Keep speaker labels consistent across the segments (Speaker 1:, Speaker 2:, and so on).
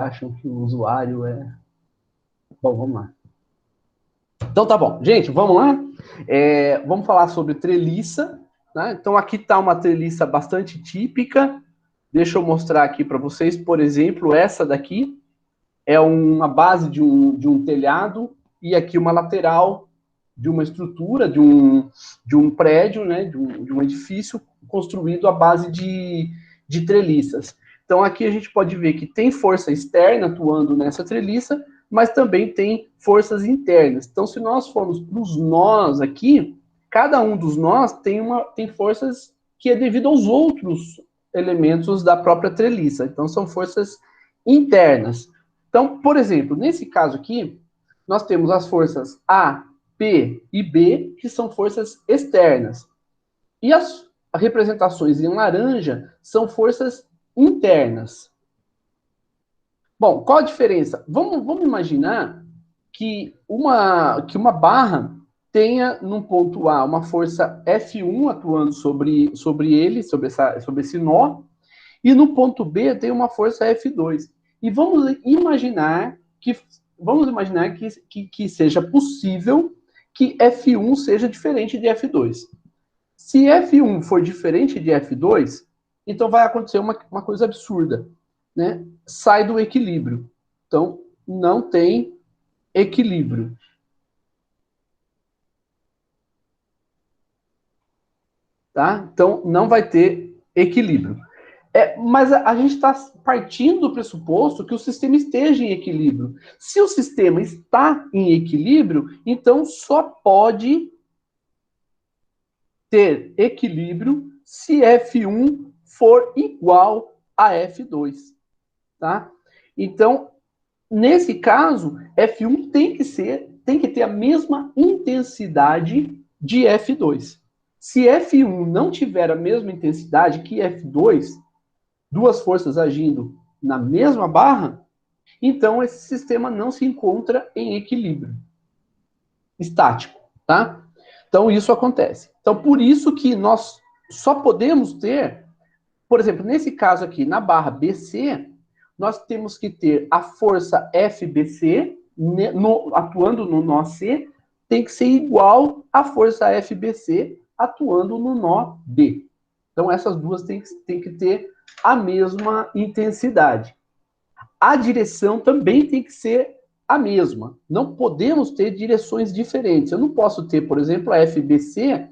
Speaker 1: acham que o usuário é... Bom, vamos lá. Então tá bom. Gente, vamos lá? Vamos falar sobre treliça, né? Então aqui está uma treliça bastante típica. Deixa eu mostrar aqui para vocês, por exemplo, essa daqui é uma base de um telhado e aqui uma lateral de uma estrutura, de um prédio, né? De um edifício construído à base de treliças. Então aqui a gente pode ver que tem força externa atuando nessa treliça, mas também tem forças internas. Então, se nós formos para os nós aqui, cada um dos nós tem forças que é devido aos outros elementos da própria treliça. Então, são forças internas. Então, por exemplo, nesse caso aqui, nós temos as forças A, P e B, que são forças externas. E as representações em laranja são forças internas. Bom, qual a diferença? Vamos imaginar que uma barra tenha no ponto A uma força F1 atuando sobre ele, sobre esse nó, e no ponto B tem uma força F2. E vamos imaginar que seja possível que F1 seja diferente de F2. Se F1 for diferente de F2, então vai acontecer uma coisa absurda, né? Sai do equilíbrio. Então, não tem equilíbrio. Tá? Então, não vai ter equilíbrio. Mas a gente está partindo do pressuposto que o sistema esteja em equilíbrio. Se o sistema está em equilíbrio, então só pode ter equilíbrio se F1 for igual a F2. Tá? Então, nesse caso, F1 tem que ter a mesma intensidade de F2. Se F1 não tiver a mesma intensidade que F2, duas forças agindo na mesma barra, então esse sistema não se encontra em equilíbrio estático, tá? Então isso acontece. Então por isso que nós só podemos ter, por exemplo, nesse caso aqui, na barra BC, nós temos que ter a força FBC atuando no nó C, tem que ser igual à força FBC atuando no nó B. Então essas duas têm que ter a mesma intensidade. A direção também tem que ser a mesma. Não podemos ter direções diferentes. Eu não posso ter, por exemplo, a FBC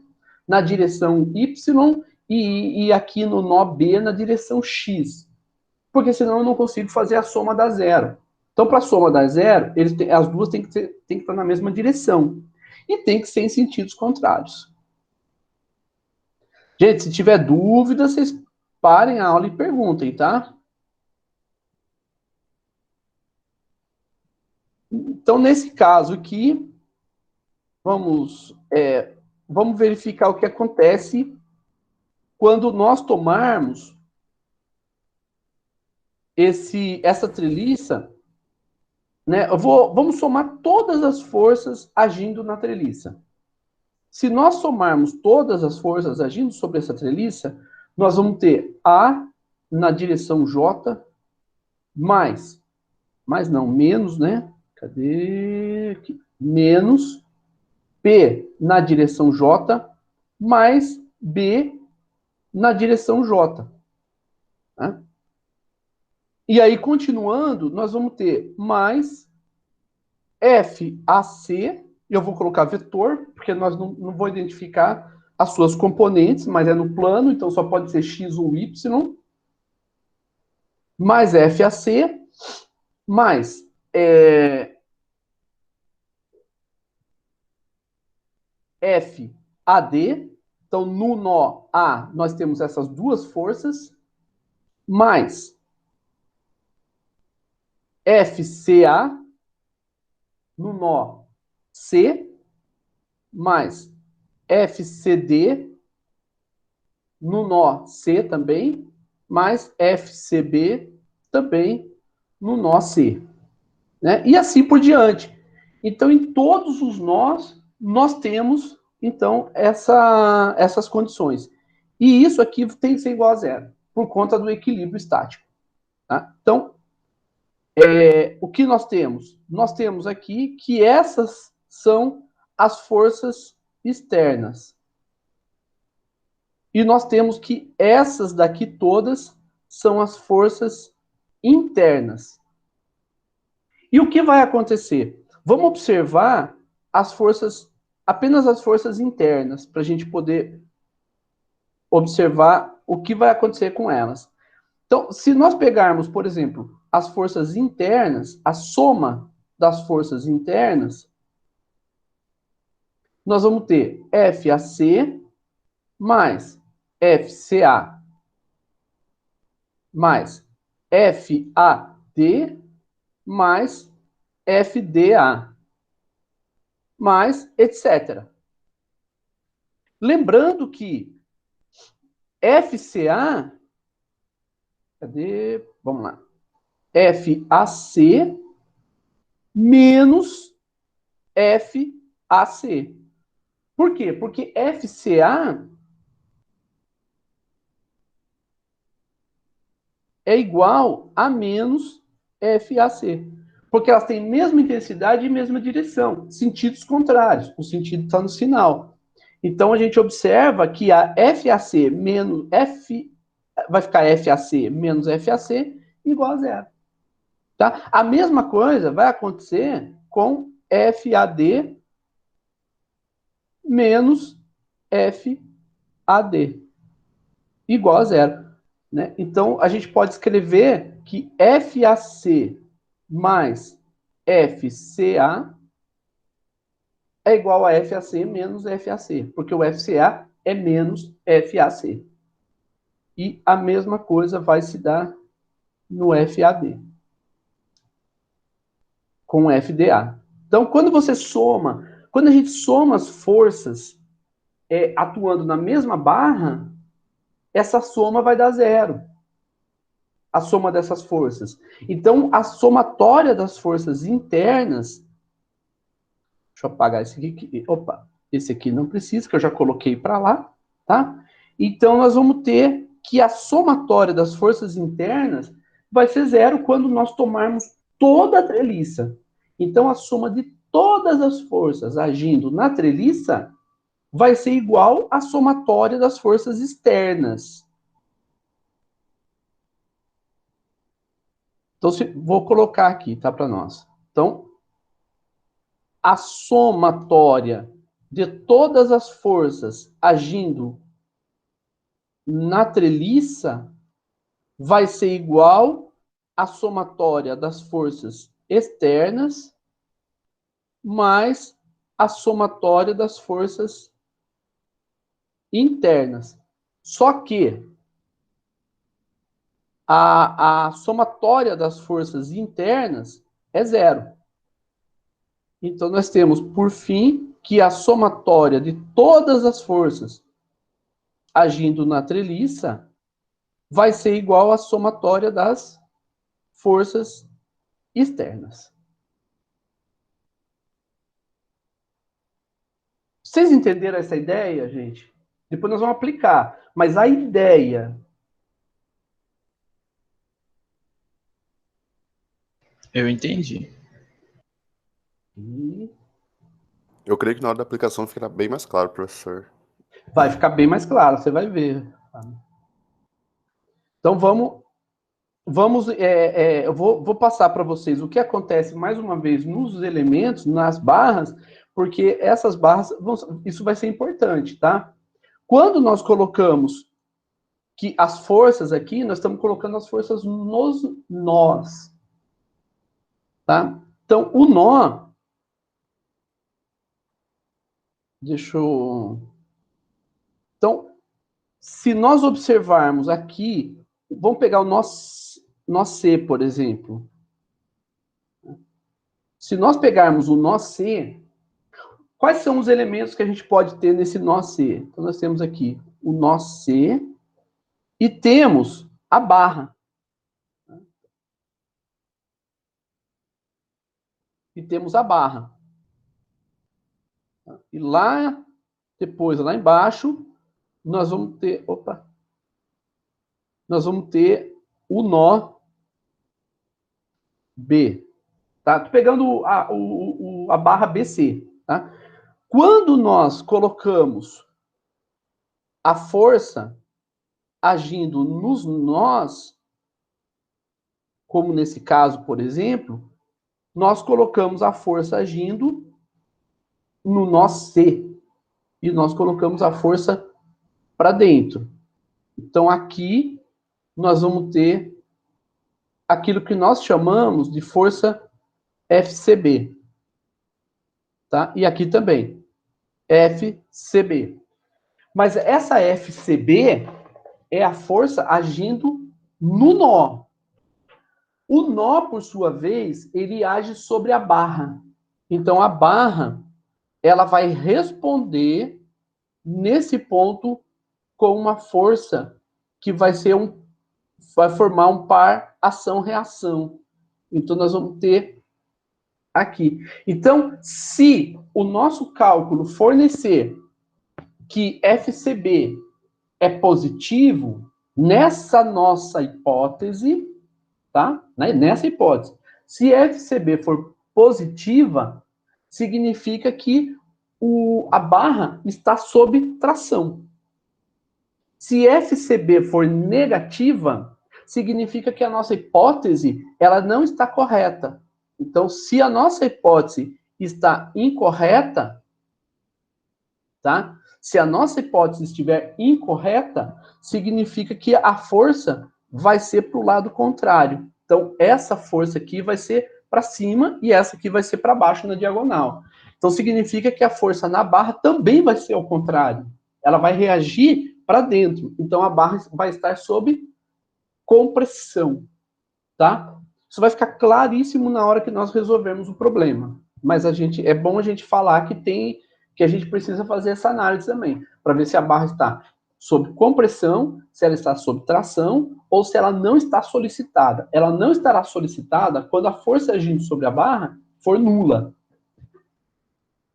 Speaker 1: na direção Y e aqui no nó B na direção X. Porque senão eu não consigo fazer a soma da zero. Então, para a soma da zero, as duas têm que estar na mesma direção. E tem que ser em sentidos contrários. Gente, se tiver dúvida, vocês parem a aula e perguntem, tá? Então, nesse caso aqui, vamos verificar o que acontece quando nós tomarmos essa treliça, né? Vamos somar todas as forças agindo na treliça. Se nós somarmos todas as forças agindo sobre essa treliça, nós vamos ter A na direção J menos, né? Cadê? Aqui. Menos P na direção J mais B na direção J. Tá? E aí, continuando, nós vamos ter mais FAC, eu vou colocar vetor, porque nós não vou identificar as suas componentes, mas é no plano, então só pode ser X ou Y, mais FAC, mais FAD, então no nó A nós temos essas duas forças, mais FCA, no nó C, mais FCD, no nó C também, mais FCB também no nó C. Né? E assim por diante. Então, em todos os nós, nós temos, então, essas condições. E isso aqui tem que ser igual a zero, por conta do equilíbrio estático. Tá? Então, O que nós temos? Nós temos aqui que essas são as forças externas. E nós temos que essas daqui todas são as forças internas. E o que vai acontecer? Vamos observar as forças, apenas as forças internas, para a gente poder observar o que vai acontecer com elas. Então, se nós pegarmos, por exemplo, as forças internas, a soma das forças internas, nós vamos ter FAC mais FCA mais FAD mais FDA mais etc. Lembrando que FCA, cadê? Vamos lá. FAC menos FAC. Por quê? Porque FCA é igual a menos FAC. Porque elas têm mesma intensidade e mesma direção, sentidos contrários. O sentido está no sinal. Então a gente observa que a FAC menos F vai ficar FAC menos FAC igual a zero. Tá? A mesma coisa vai acontecer com FAD menos FAD igual a zero. Né? Então, a gente pode escrever que FAC mais FCA é igual a FAC menos FAC, porque o FCA é menos FAC. E a mesma coisa vai se dar no FAD, com FDA. Então, quando você soma, quando a gente soma as forças atuando na mesma barra, essa soma vai dar zero. A soma dessas forças. Então, a somatória das forças internas. Deixa eu apagar esse aqui. Opa, esse aqui não precisa, que eu já coloquei para lá, tá? Então, nós vamos ter que a somatória das forças internas vai ser zero quando nós tomarmos toda a treliça. Então, a soma de todas as forças agindo na treliça vai ser igual à somatória das forças externas. Então, vou colocar aqui, tá, para nós. Então, a somatória de todas as forças agindo na treliça vai ser igual à somatória das forças externas mais a somatória das forças internas. Só que a somatória das forças internas é zero. Então, nós temos, por fim, que a somatória de todas as forças agindo na treliça vai ser igual à somatória das forças externas. Vocês entenderam essa ideia, gente? Depois nós vamos aplicar. Mas a ideia...
Speaker 2: Eu entendi.
Speaker 3: Eu creio que na hora da aplicação ficará bem mais claro, professor.
Speaker 1: Vai ficar bem mais claro, você vai ver. Então vamos eu vou passar para vocês o que acontece mais uma vez nos elementos, nas barras, porque essas barras, isso vai ser importante, tá? Quando nós colocamos que as forças aqui, nós estamos colocando as forças nos nós, tá? Então, o nó, deixa eu... Então, se nós observarmos aqui, vamos pegar o nó C, por exemplo. Se nós pegarmos o nó C, quais são os elementos que a gente pode ter nesse nó C? Então, nós temos aqui o nó C e temos a barra. E temos a barra. E lá, depois, lá embaixo, nós vamos ter... Opa! Nós vamos ter o nó B. Tá? Tô pegando a barra BC. Tá? Quando nós colocamos a força agindo nos nós, como nesse caso, por exemplo, nós colocamos a força agindo no nó C. E nós colocamos a força para dentro. Então, aqui, nós vamos ter aquilo que nós chamamos de força FCB. Tá? E aqui também, FCB. Mas essa FCB é a força agindo no nó. O nó, por sua vez, ele age sobre a barra. Então, a barra, ela vai responder nesse ponto com uma força que vai formar um par ação-reação. Então, nós vamos ter aqui. Então, se o nosso cálculo fornecer que FCB é positivo, nessa nossa hipótese, tá? Nessa hipótese, se FCB for positiva, significa que a barra está sob tração. Se FCB for negativa, significa que a nossa hipótese ela não está correta. Então, se a nossa hipótese está incorreta, tá? Se a nossa hipótese estiver incorreta, significa que a força vai ser para o lado contrário. Então, essa força aqui vai ser para cima e essa aqui vai ser para baixo na diagonal. Então, significa que a força na barra também vai ser ao contrário. Ela vai reagir para dentro. Então, a barra vai estar sob compressão, tá? Isso vai ficar claríssimo na hora que nós resolvermos o problema. Mas é bom a gente falar que a gente precisa fazer essa análise também, para ver se a barra está sob compressão, se ela está sob tração, ou se ela não está solicitada. Ela não estará solicitada quando a força agindo sobre a barra for nula.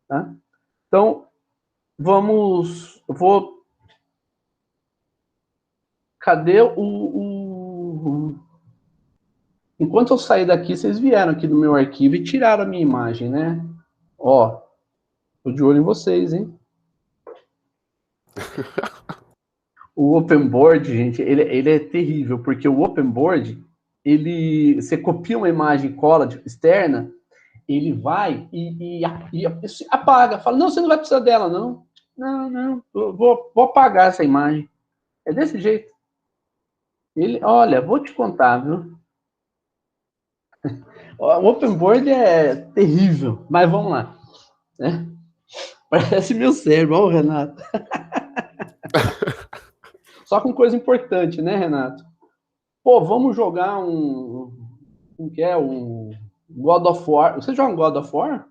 Speaker 1: Tá? Então, cadê Enquanto eu saí daqui, vocês vieram aqui no meu arquivo e tiraram a minha imagem, né? Ó, tô de olho em vocês, hein? O Open Board, gente, ele é terrível, porque o Open Board, você copia uma imagem e cola externa, ele vai e apaga. Fala, não, você não vai precisar dela, não. Não, vou apagar essa imagem. É desse jeito. Olha, vou te contar, viu? O Open Board é terrível, mas vamos lá. Né? Parece meu cérebro, ó, Renato. Só com coisa importante, né, Renato? Pô, vamos jogar um God of War. Você joga um God of War?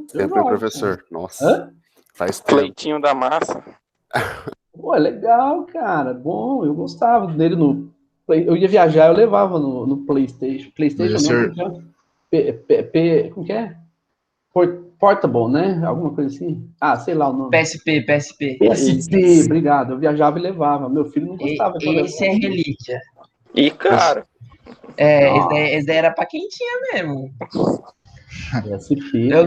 Speaker 3: Sempre, professor. Nossa.
Speaker 1: Hã?
Speaker 3: Faz tempo.
Speaker 4: Cleitinho da massa.
Speaker 1: Pô, é legal, cara. Bom, eu gostava dele no... Eu ia viajar, eu levava no PlayStation. PlayStation não, como que é? Portable, né? Alguma coisa assim. Ah, sei lá o nome.
Speaker 5: PSP.
Speaker 1: PSP, obrigado. Eu viajava e levava. Meu filho não gostava.
Speaker 5: Esse é relíquia.
Speaker 4: E, cara...
Speaker 5: Esse daí era pra quem tinha mesmo.
Speaker 1: PSP.
Speaker 5: Eu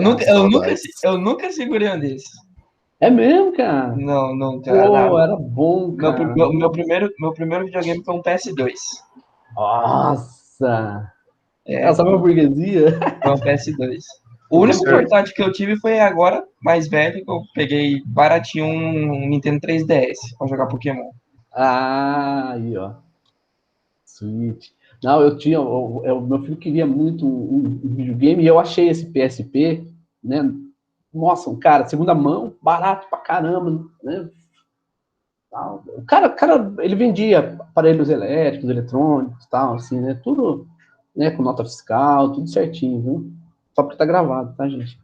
Speaker 5: nunca segurei um desses.
Speaker 1: É mesmo, cara?
Speaker 5: Não,
Speaker 1: Pô, era bom, cara.
Speaker 5: Meu primeiro videogame foi um PS2.
Speaker 1: Nossa! Essa é uma burguesia?
Speaker 5: Foi um PS2. O único portátil que eu tive foi agora, mais velho, que eu peguei baratinho um Nintendo 3DS pra jogar Pokémon.
Speaker 1: Ah, aí, ó. Switch. Não, meu filho queria muito um videogame e eu achei esse PSP, né? Nossa, um cara, segunda mão, barato pra caramba, né? O cara, ele vendia aparelhos elétricos, eletrônicos, tal, assim, né? Tudo, né? Com nota fiscal, tudo certinho, viu? Só porque tá gravado, tá, gente?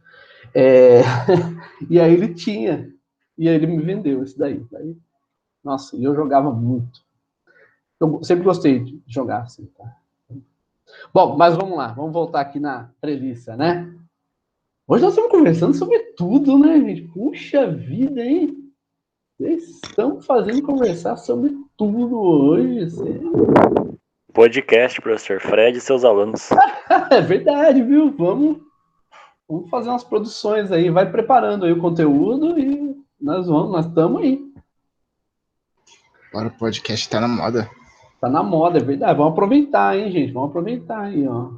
Speaker 1: E aí ele tinha, e aí ele me vendeu esse daí. Nossa, e eu jogava muito. Eu sempre gostei de jogar assim, tá? Bom, mas vamos lá, vamos voltar aqui na treliça, né? Hoje nós estamos conversando sobre tudo, né, gente? Puxa vida, hein? Vocês estão fazendo conversar sobre tudo hoje, sério.
Speaker 6: podcast, professor Fred e seus alunos.
Speaker 1: É verdade, viu? Vamos fazer umas produções aí. Vai preparando aí o conteúdo e nós estamos aí.
Speaker 2: Agora o podcast tá na moda.
Speaker 1: Tá na moda, é verdade. Vamos aproveitar, hein, gente? Vamos aproveitar aí, ó.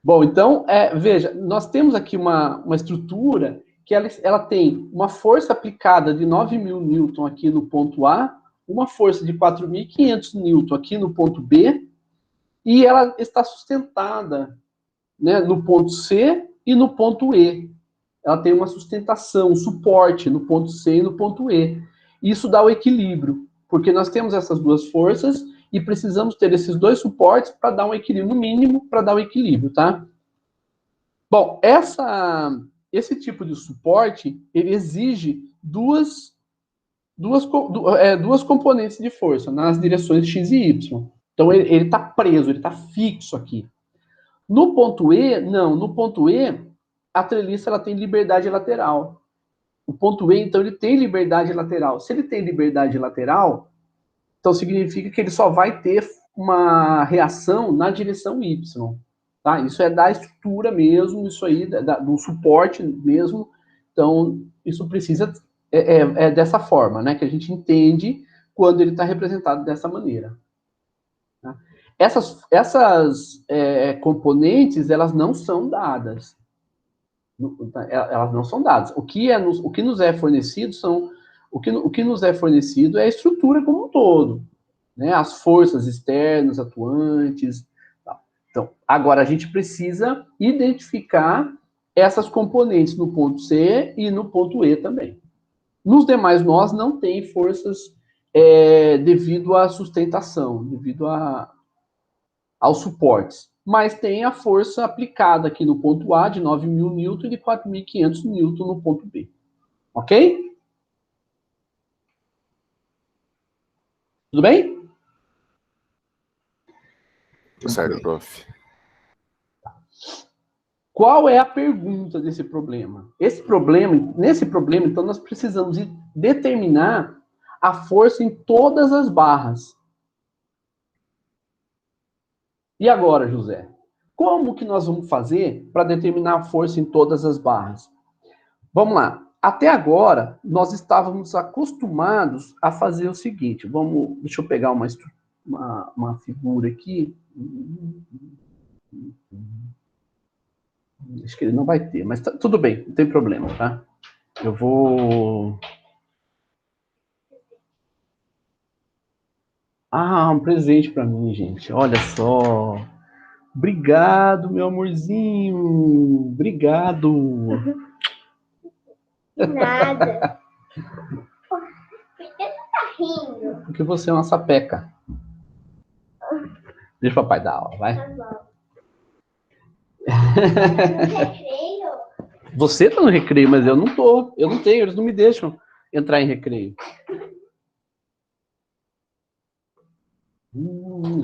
Speaker 1: Bom, então, veja, nós temos aqui uma estrutura que ela tem uma força aplicada de 9.000 newton aqui no ponto A, uma força de 4.500 newton aqui no ponto B, e ela está sustentada, né, no ponto C e no ponto E. Ela tem uma sustentação, um suporte no ponto C e no ponto E. Isso dá o equilíbrio, porque nós temos essas duas forças e precisamos ter esses dois suportes para dar um equilíbrio, no mínimo, para dar o equilíbrio, tá? Bom, esse tipo de suporte, ele exige duas componentes de força nas direções X e Y. Então, ele está preso, ele está fixo aqui. No ponto E, não. No ponto E, a treliça ela tem liberdade lateral. O ponto E, então, ele tem liberdade lateral. Se ele tem liberdade lateral, então significa que ele só vai ter uma reação na direção Y. Tá? Isso é da estrutura mesmo, isso aí, do suporte mesmo. Então, isso precisa... É dessa forma, né, que a gente entende quando ele está representado dessa maneira. Tá? Essas componentes, elas não são dadas. Elas não são dadas. O que nos é fornecido o que nos é fornecido é a estrutura como um todo, né? As forças externas atuantes. Tá? Então, agora a gente precisa identificar essas componentes no ponto C e no ponto E também. Nos demais nós não tem forças devido à sustentação, devido aos suportes. Mas tem a força aplicada aqui no ponto A de 9.000 newton e de 4.500 newton no ponto B. Ok? Tudo bem?
Speaker 3: Certo, prof.
Speaker 1: Qual é a pergunta desse problema? Nesse problema, então, nós precisamos determinar a força em todas as barras. E agora, José? Como que nós vamos fazer para determinar a força em todas as barras? Vamos lá. Até agora, nós estávamos acostumados a fazer o seguinte. Deixa eu pegar uma figura aqui. Acho que ele não vai ter, mas tudo bem, não tem problema, tá? Eu vou... Ah, um presente para mim, gente. Olha só. Obrigado, meu amorzinho. Obrigado.
Speaker 7: Nada. Por que você tá rindo?
Speaker 1: Porque você é uma sapeca. Deixa o papai dar aula, vai.
Speaker 7: Tá bom. No recreio?
Speaker 1: Você tá no recreio, mas eu não tô. Eu não tenho, eles não me deixam entrar em recreio.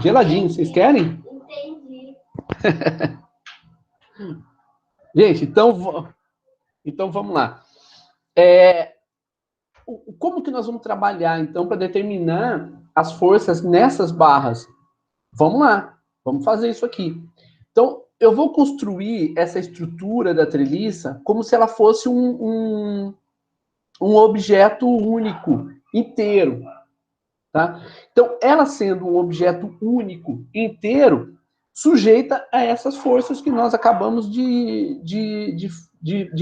Speaker 1: Geladinho, vocês querem?
Speaker 7: Entendi.
Speaker 1: Gente, então vamos lá. Como que nós vamos trabalhar, então, para determinar as forças nessas barras? Vamos lá, vamos fazer isso aqui. Então, eu vou construir essa estrutura da treliça como se ela fosse um objeto único, inteiro. Tá? Então, ela sendo um objeto único, inteiro, sujeita a essas forças que nós acabamos de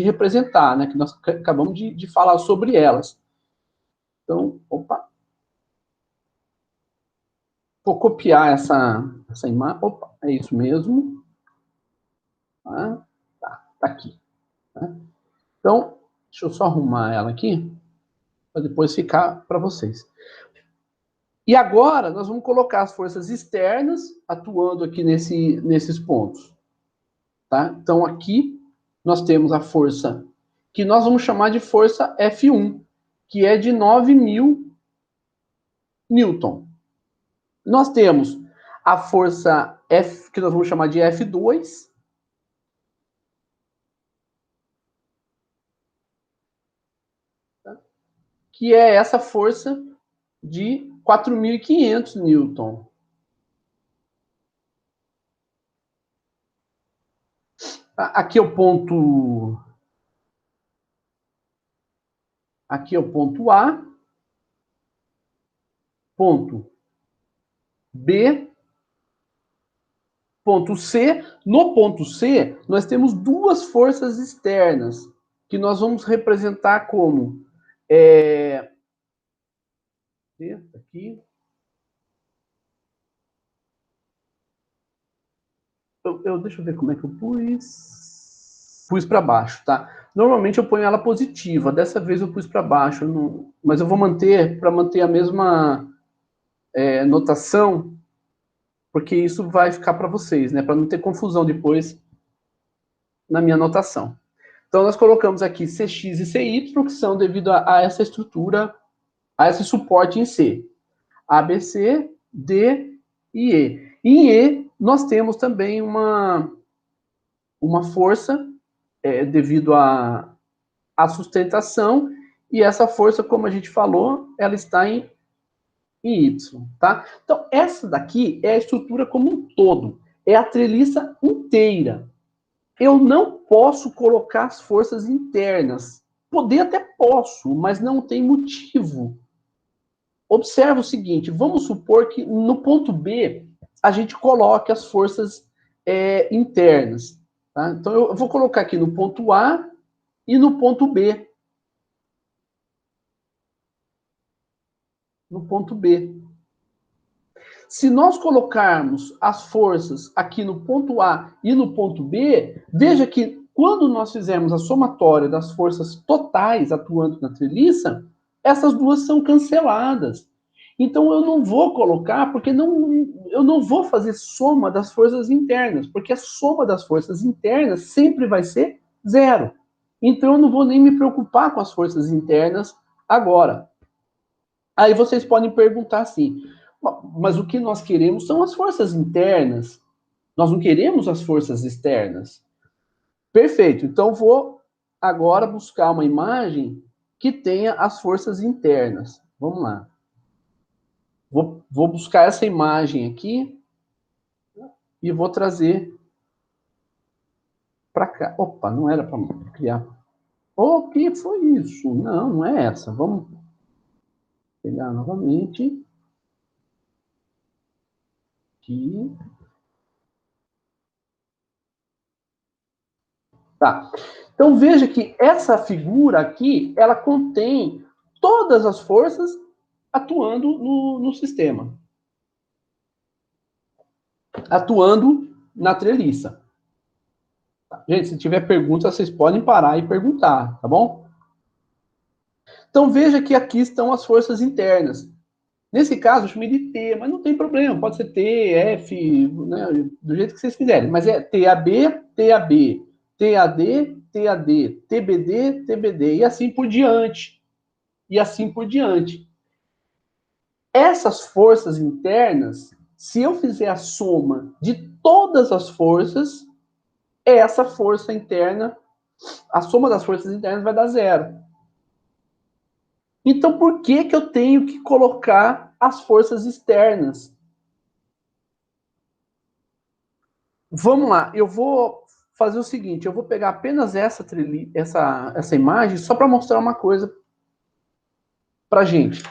Speaker 1: representar, né? Que nós acabamos de falar sobre elas. Então, opa. Vou copiar essa imagem. Opa, é isso mesmo. Tá aqui. Tá? Então, deixa eu só arrumar ela aqui, para depois ficar para vocês. E agora, nós vamos colocar as forças externas atuando aqui nesses pontos. Tá? Então, aqui, nós temos a força que nós vamos chamar de força F1, que é de 9.000 newton. Nós temos a força F, que nós vamos chamar de F2, que é essa força de 4.500 newton. Aqui é o ponto... Aqui é o ponto A, ponto B, ponto C. No ponto C, nós temos duas forças externas, que nós vamos representar como... Aqui. Deixa eu ver como é que eu pus. Pus para baixo, tá? Normalmente eu ponho ela positiva. Dessa vez eu pus para baixo. Mas eu vou manter, para manter a mesma notação, porque isso vai ficar para vocês, né? Para não ter confusão depois na minha notação. Então nós colocamos aqui CX e CY, que são devido a essa estrutura, a esse suporte em C. A, B, C, D e E. Em E, nós temos também uma força devido à sustentação, e essa força, como a gente falou, ela está em Y, tá? Então, essa daqui é a estrutura como um todo, é a treliça inteira. Eu não posso colocar as forças internas. Poder até posso, mas não tem motivo. Observa o seguinte, vamos supor que no ponto B a gente coloque as forças internas. Tá? Então, eu vou colocar aqui no ponto A e no ponto B. No ponto B. Se nós colocarmos as forças aqui no ponto A e no ponto B, veja que quando nós fizermos a somatória das forças totais atuando na treliça, essas duas são canceladas. Então eu não vou colocar, porque eu não vou fazer soma das forças internas, porque a soma das forças internas sempre vai ser zero. Então eu não vou nem me preocupar com as forças internas agora. Aí vocês podem perguntar assim, mas o que nós queremos são as forças internas. Nós não queremos as forças externas. Perfeito. Então vou agora buscar uma imagem que tenha as forças internas. Vamos lá. Vou buscar essa imagem aqui e vou trazer para cá. Opa, não era para criar. O que foi isso? Não, não é essa. Vamos pegar novamente. Aqui. Tá. Então veja que essa figura aqui, ela contém todas as forças atuando no sistema. Atuando na treliça. Gente, se tiver pergunta, vocês podem parar e perguntar, tá bom? Então veja que aqui estão as forças internas. Nesse caso, eu chamei de T, mas não tem problema, pode ser T, F, né, do jeito que vocês quiserem. Mas é TAB, TAB, TAD, TAD, TBD, TBD, e assim por diante. E assim por diante. Essas forças internas, se eu fizer a soma de todas as forças, essa força interna, a soma das forças internas vai dar zero. Então, por que eu tenho que colocar as forças externas? Vamos lá, eu vou fazer o seguinte, eu vou pegar apenas essa imagem só para mostrar uma coisa para gente.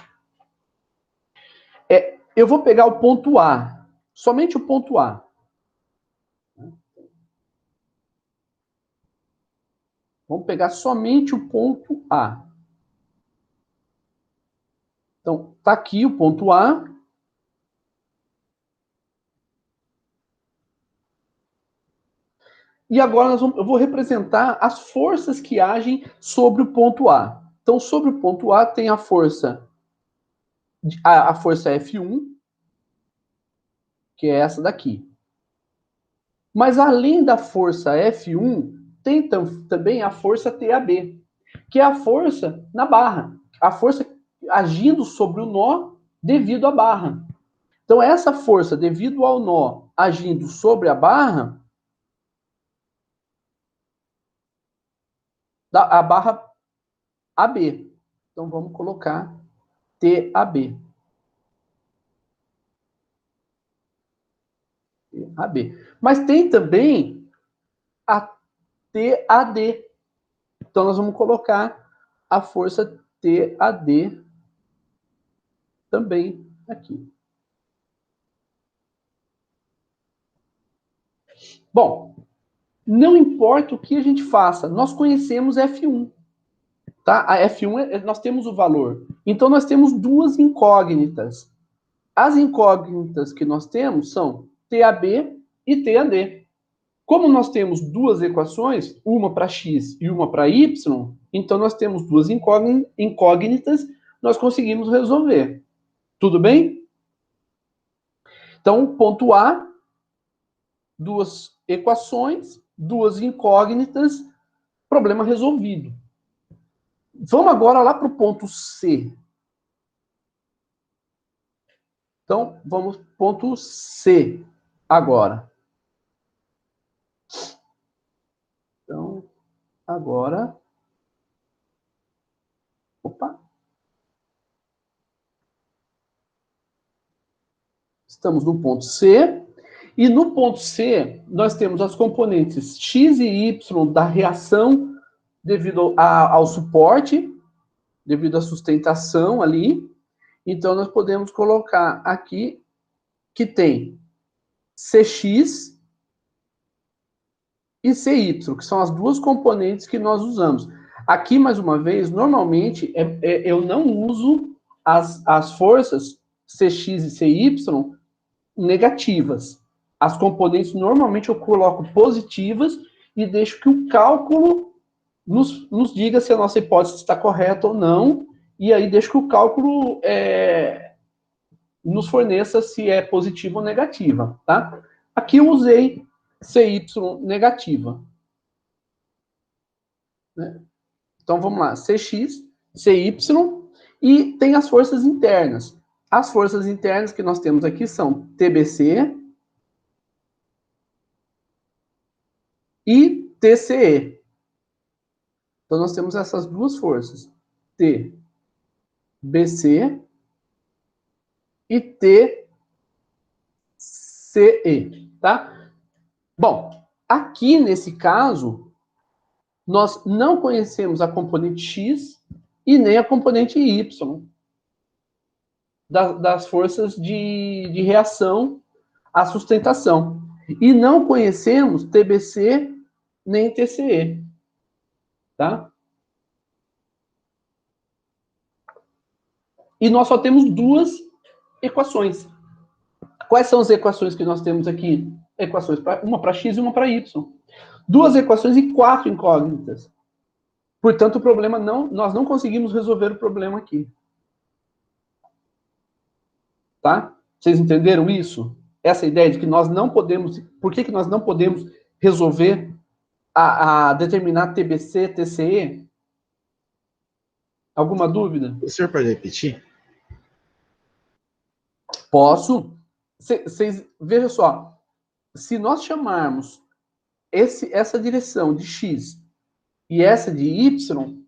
Speaker 1: Eu vou pegar o ponto A, somente o ponto A. Vamos pegar somente o ponto A. Então, está aqui o ponto A. E agora eu vou representar as forças que agem sobre o ponto A. Então, sobre o ponto A tem a força F1, que é essa daqui. Mas além da força F1, tem também a força TAB, que é a força na barra. A força agindo sobre o nó devido à barra. Então, essa força devido ao nó agindo sobre a barra, a barra AB. Então, vamos colocar TAB. TAB. Mas tem também TAD. Então, nós vamos colocar a força TAD também aqui. Bom, não importa o que a gente faça, nós conhecemos F1. Tá? A F1, nós temos o valor. Então, nós temos duas incógnitas. As incógnitas que nós temos são TAB e TAD. Como nós temos duas equações, uma para x e uma para y, então nós temos duas incógnitas, nós conseguimos resolver. Tudo bem? Então, ponto A, duas equações, duas incógnitas, problema resolvido. Vamos agora lá para o ponto C. Então, vamos para o ponto C agora. Então, agora... Opa! Estamos no ponto C. E no ponto C, nós temos as componentes x e y da reação devido ao suporte, devido à sustentação ali. Então, nós podemos colocar aqui que tem Cx e Cy, que são as duas componentes que nós usamos. Aqui, mais uma vez, normalmente, eu não uso as forças Cx e Cy negativas. As componentes, normalmente, eu coloco positivas e deixo que o cálculo nos diga se a nossa hipótese está correta ou não, e aí deixo que o cálculo nos forneça se é positiva ou negativa, tá? Aqui eu usei CY negativa. Né? Então, vamos lá. CX, CY, e tem as forças internas. As forças internas que nós temos aqui são TBC e TCE. Então, nós temos essas duas forças, TBC e TCE, tá? Bom, aqui nesse caso, nós não conhecemos a componente X e nem a componente Y das forças de reação à sustentação. E não conhecemos TBC nem TCE. Tá? E nós só temos duas equações. Quais são as equações que nós temos aqui? Equações uma para x e uma para y. Duas equações e 4 incógnitas. Portanto, o problema nós não conseguimos resolver o problema aqui. Tá? Vocês entenderam isso? Essa ideia de que nós não podemos... Por que nós não podemos resolver a determinar TBC, TCE? Alguma dúvida?
Speaker 2: O senhor pode repetir?
Speaker 1: Posso. Veja só. Se nós chamarmos essa direção de x e essa de y,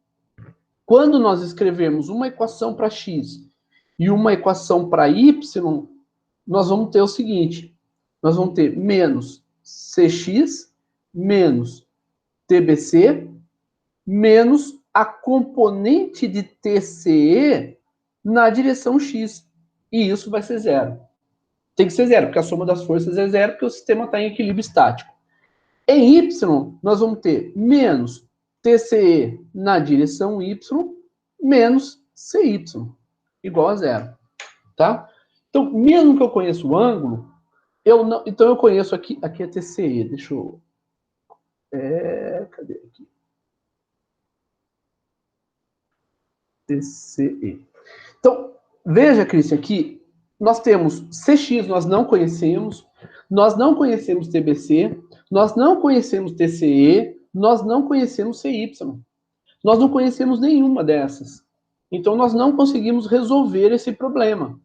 Speaker 1: quando nós escrevermos uma equação para x e uma equação para y, nós vamos ter o seguinte. Nós vamos ter menos cx menos TBC menos a componente de TCE na direção X. E isso vai ser zero. Tem que ser zero, porque a soma das forças é zero, porque o sistema está em equilíbrio estático. Em Y, nós vamos ter menos TCE na direção Y menos CY, igual a zero. Tá? Então, mesmo que eu conheça o ângulo, então eu conheço aqui é TCE. Deixa eu... cadê aqui? TCE. Então, veja, Cristian, aqui nós temos CX, nós não conhecemos TBC, nós não conhecemos TCE, nós não conhecemos CY. Nós não conhecemos nenhuma dessas. Então, nós não conseguimos resolver esse problema.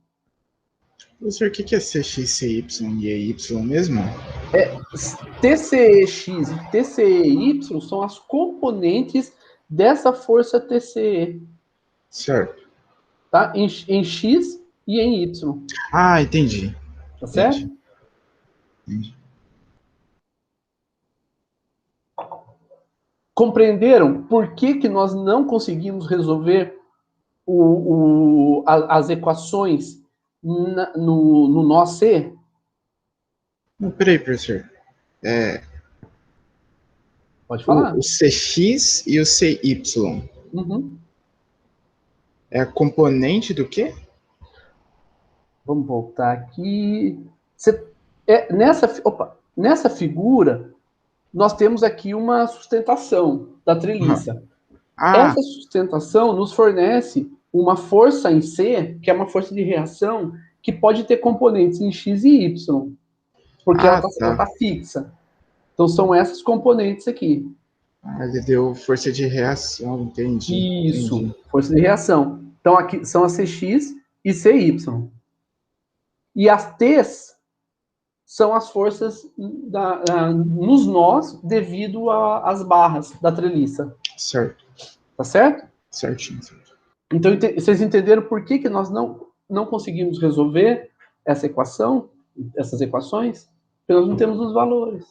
Speaker 2: Professor, o que é CX, CY e EY mesmo?
Speaker 1: TCEX e TCEY são as componentes dessa força TCE.
Speaker 2: Certo.
Speaker 1: Tá? Em X e em Y.
Speaker 2: Ah, entendi.
Speaker 1: Tá certo?
Speaker 2: Entendi.
Speaker 1: Compreenderam por que nós não conseguimos resolver as equações no nó C?
Speaker 2: Não, peraí, professor.
Speaker 1: Pode falar.
Speaker 2: O CX e o CY
Speaker 1: Uhum.
Speaker 2: é a componente do quê?
Speaker 1: Vamos voltar aqui. Nessa figura, nós temos aqui uma sustentação da treliça.
Speaker 2: Ah,
Speaker 1: Essa sustentação nos fornece uma força em C, que é uma força de reação, que pode ter componentes em X e Y, porque ela está fixa. Então, são essas componentes aqui.
Speaker 2: ele deu força de reação, entendi.
Speaker 1: Isso,
Speaker 2: entendi.
Speaker 1: força de reação. Então, aqui são as CX e CY. E as T's são as forças nos nós devido às barras da treliça.
Speaker 2: Certo.
Speaker 1: Tá certo?
Speaker 2: Certinho.
Speaker 1: Então, vocês entenderam por que nós não conseguimos resolver essas equações? Porque nós não temos os valores.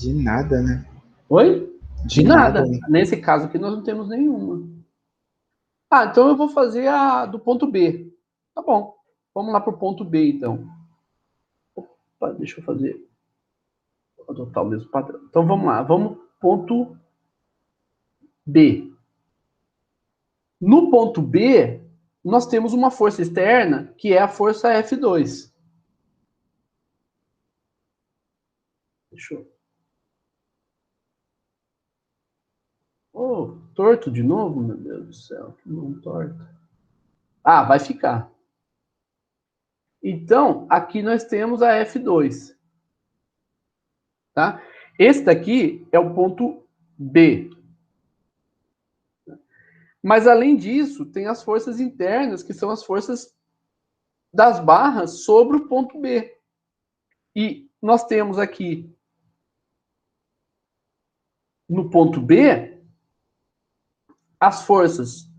Speaker 2: De nada, né?
Speaker 1: Oi?
Speaker 2: De
Speaker 1: nada.
Speaker 2: né?
Speaker 1: Nesse caso aqui, nós não temos nenhuma. Então eu vou fazer a do ponto B. Tá bom. Vamos lá para o ponto B, então. Opa, deixa eu fazer. Vou adotar o mesmo padrão. Então vamos lá. Vamos ponto B. No ponto B, nós temos uma força externa, que é a força F2. Deixa eu... Oh, torto de novo? Meu Deus do céu, que mão torta. Vai ficar. Então, aqui nós temos a F2. Tá? Esse daqui é o ponto B. Mas, além disso, tem as forças internas, que são as forças das barras sobre o ponto B. E nós temos aqui, no ponto B, as forças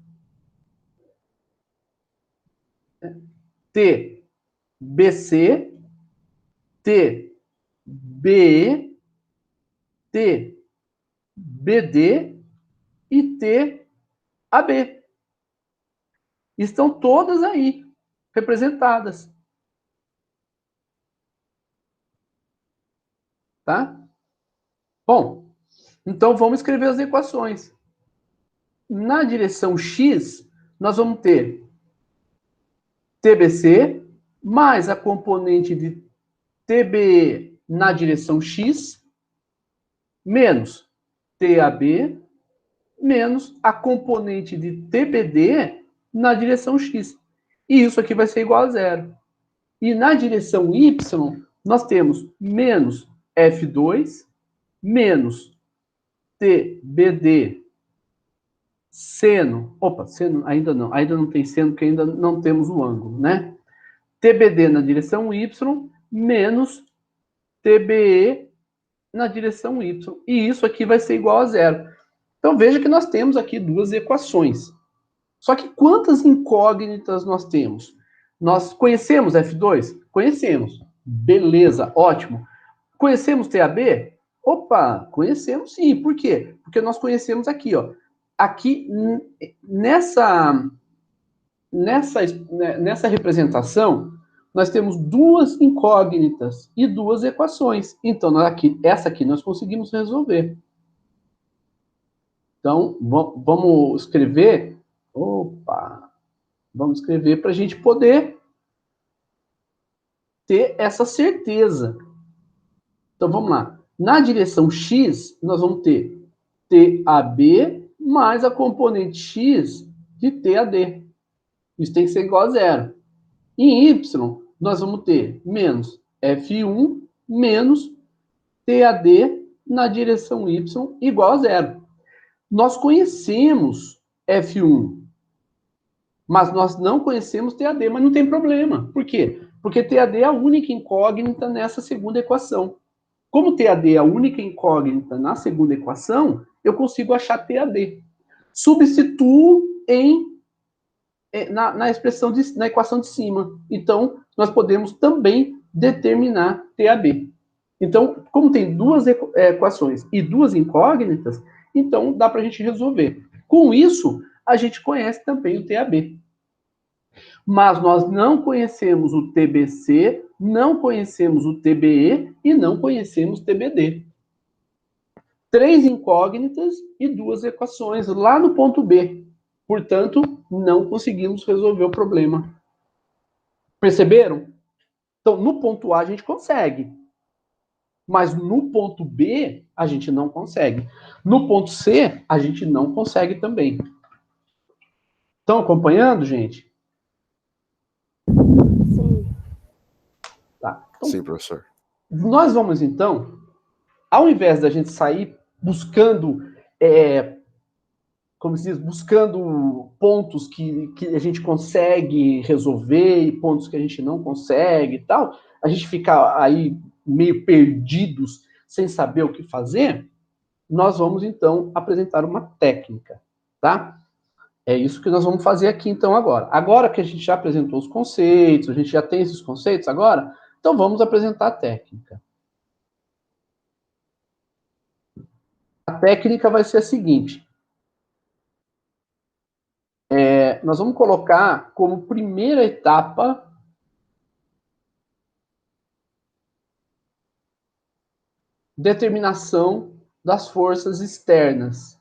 Speaker 1: TBC, TBE, TBD e TAB. Estão todas aí, representadas. Tá? Bom, então vamos escrever as equações. Na direção X, nós vamos ter TBC mais a componente de TBE na direção X, menos TAB, menos a componente de TBD na direção X. E isso aqui vai ser igual a zero. E na direção Y, nós temos menos F2, menos TBD seno. Seno ainda não tem seno, porque ainda não temos o ângulo, né? TBD na direção Y, menos TBE na direção Y. E isso aqui vai ser igual a zero. Então, veja que nós temos aqui duas equações. Só que quantas incógnitas nós temos? Nós conhecemos F2? Conhecemos. Beleza, ótimo. Conhecemos TAB? Opa, conhecemos sim. Por quê? Porque nós conhecemos aqui, ó. Aqui, nessa representação, nós temos duas incógnitas e duas equações. Então, essa aqui nós conseguimos resolver. Então, vamos escrever. Vamos escrever para a gente poder ter essa certeza. Então, vamos lá. Na direção X, nós vamos ter TAB mais a componente X de TAD. Isso tem que ser igual a zero. Em Y, nós vamos ter menos F1 menos TAD na direção Y igual a zero. Nós conhecemos F1, mas nós não conhecemos TAD, mas não tem problema. Por quê? Porque TAD é a única incógnita nessa segunda equação. Como TAD é a única incógnita na segunda equação, eu consigo achar TAD. Substituo na equação de cima. Então, nós podemos também determinar TAB. Então, como tem duas equações e duas incógnitas, então dá para a gente resolver. Com isso, a gente conhece também o TAB. Mas nós não conhecemos o TBC, não conhecemos o TBE e não conhecemos o TBD. 3 incógnitas e 2 equações lá no ponto B. Portanto, não conseguimos resolver o problema. Perceberam? Então, no ponto A a gente consegue. Mas no ponto B, a gente não consegue. No ponto C, a gente não consegue também. Estão acompanhando, gente?
Speaker 7: Sim.
Speaker 1: Tá. Então,
Speaker 3: Sim, professor.
Speaker 1: nós vamos, então, ao invés da gente sair buscando, como se diz, buscando pontos que a gente consegue resolver e pontos que a gente não consegue e tal, a gente fica aí meio perdidos, sem saber o que fazer, nós vamos, então, apresentar uma técnica, tá? É isso que nós vamos fazer aqui, então, agora. Agora que a gente já apresentou os conceitos, a gente já tem esses conceitos agora, então vamos apresentar a técnica. A técnica vai ser a seguinte. Nós vamos colocar como primeira etapa determinação das forças externas.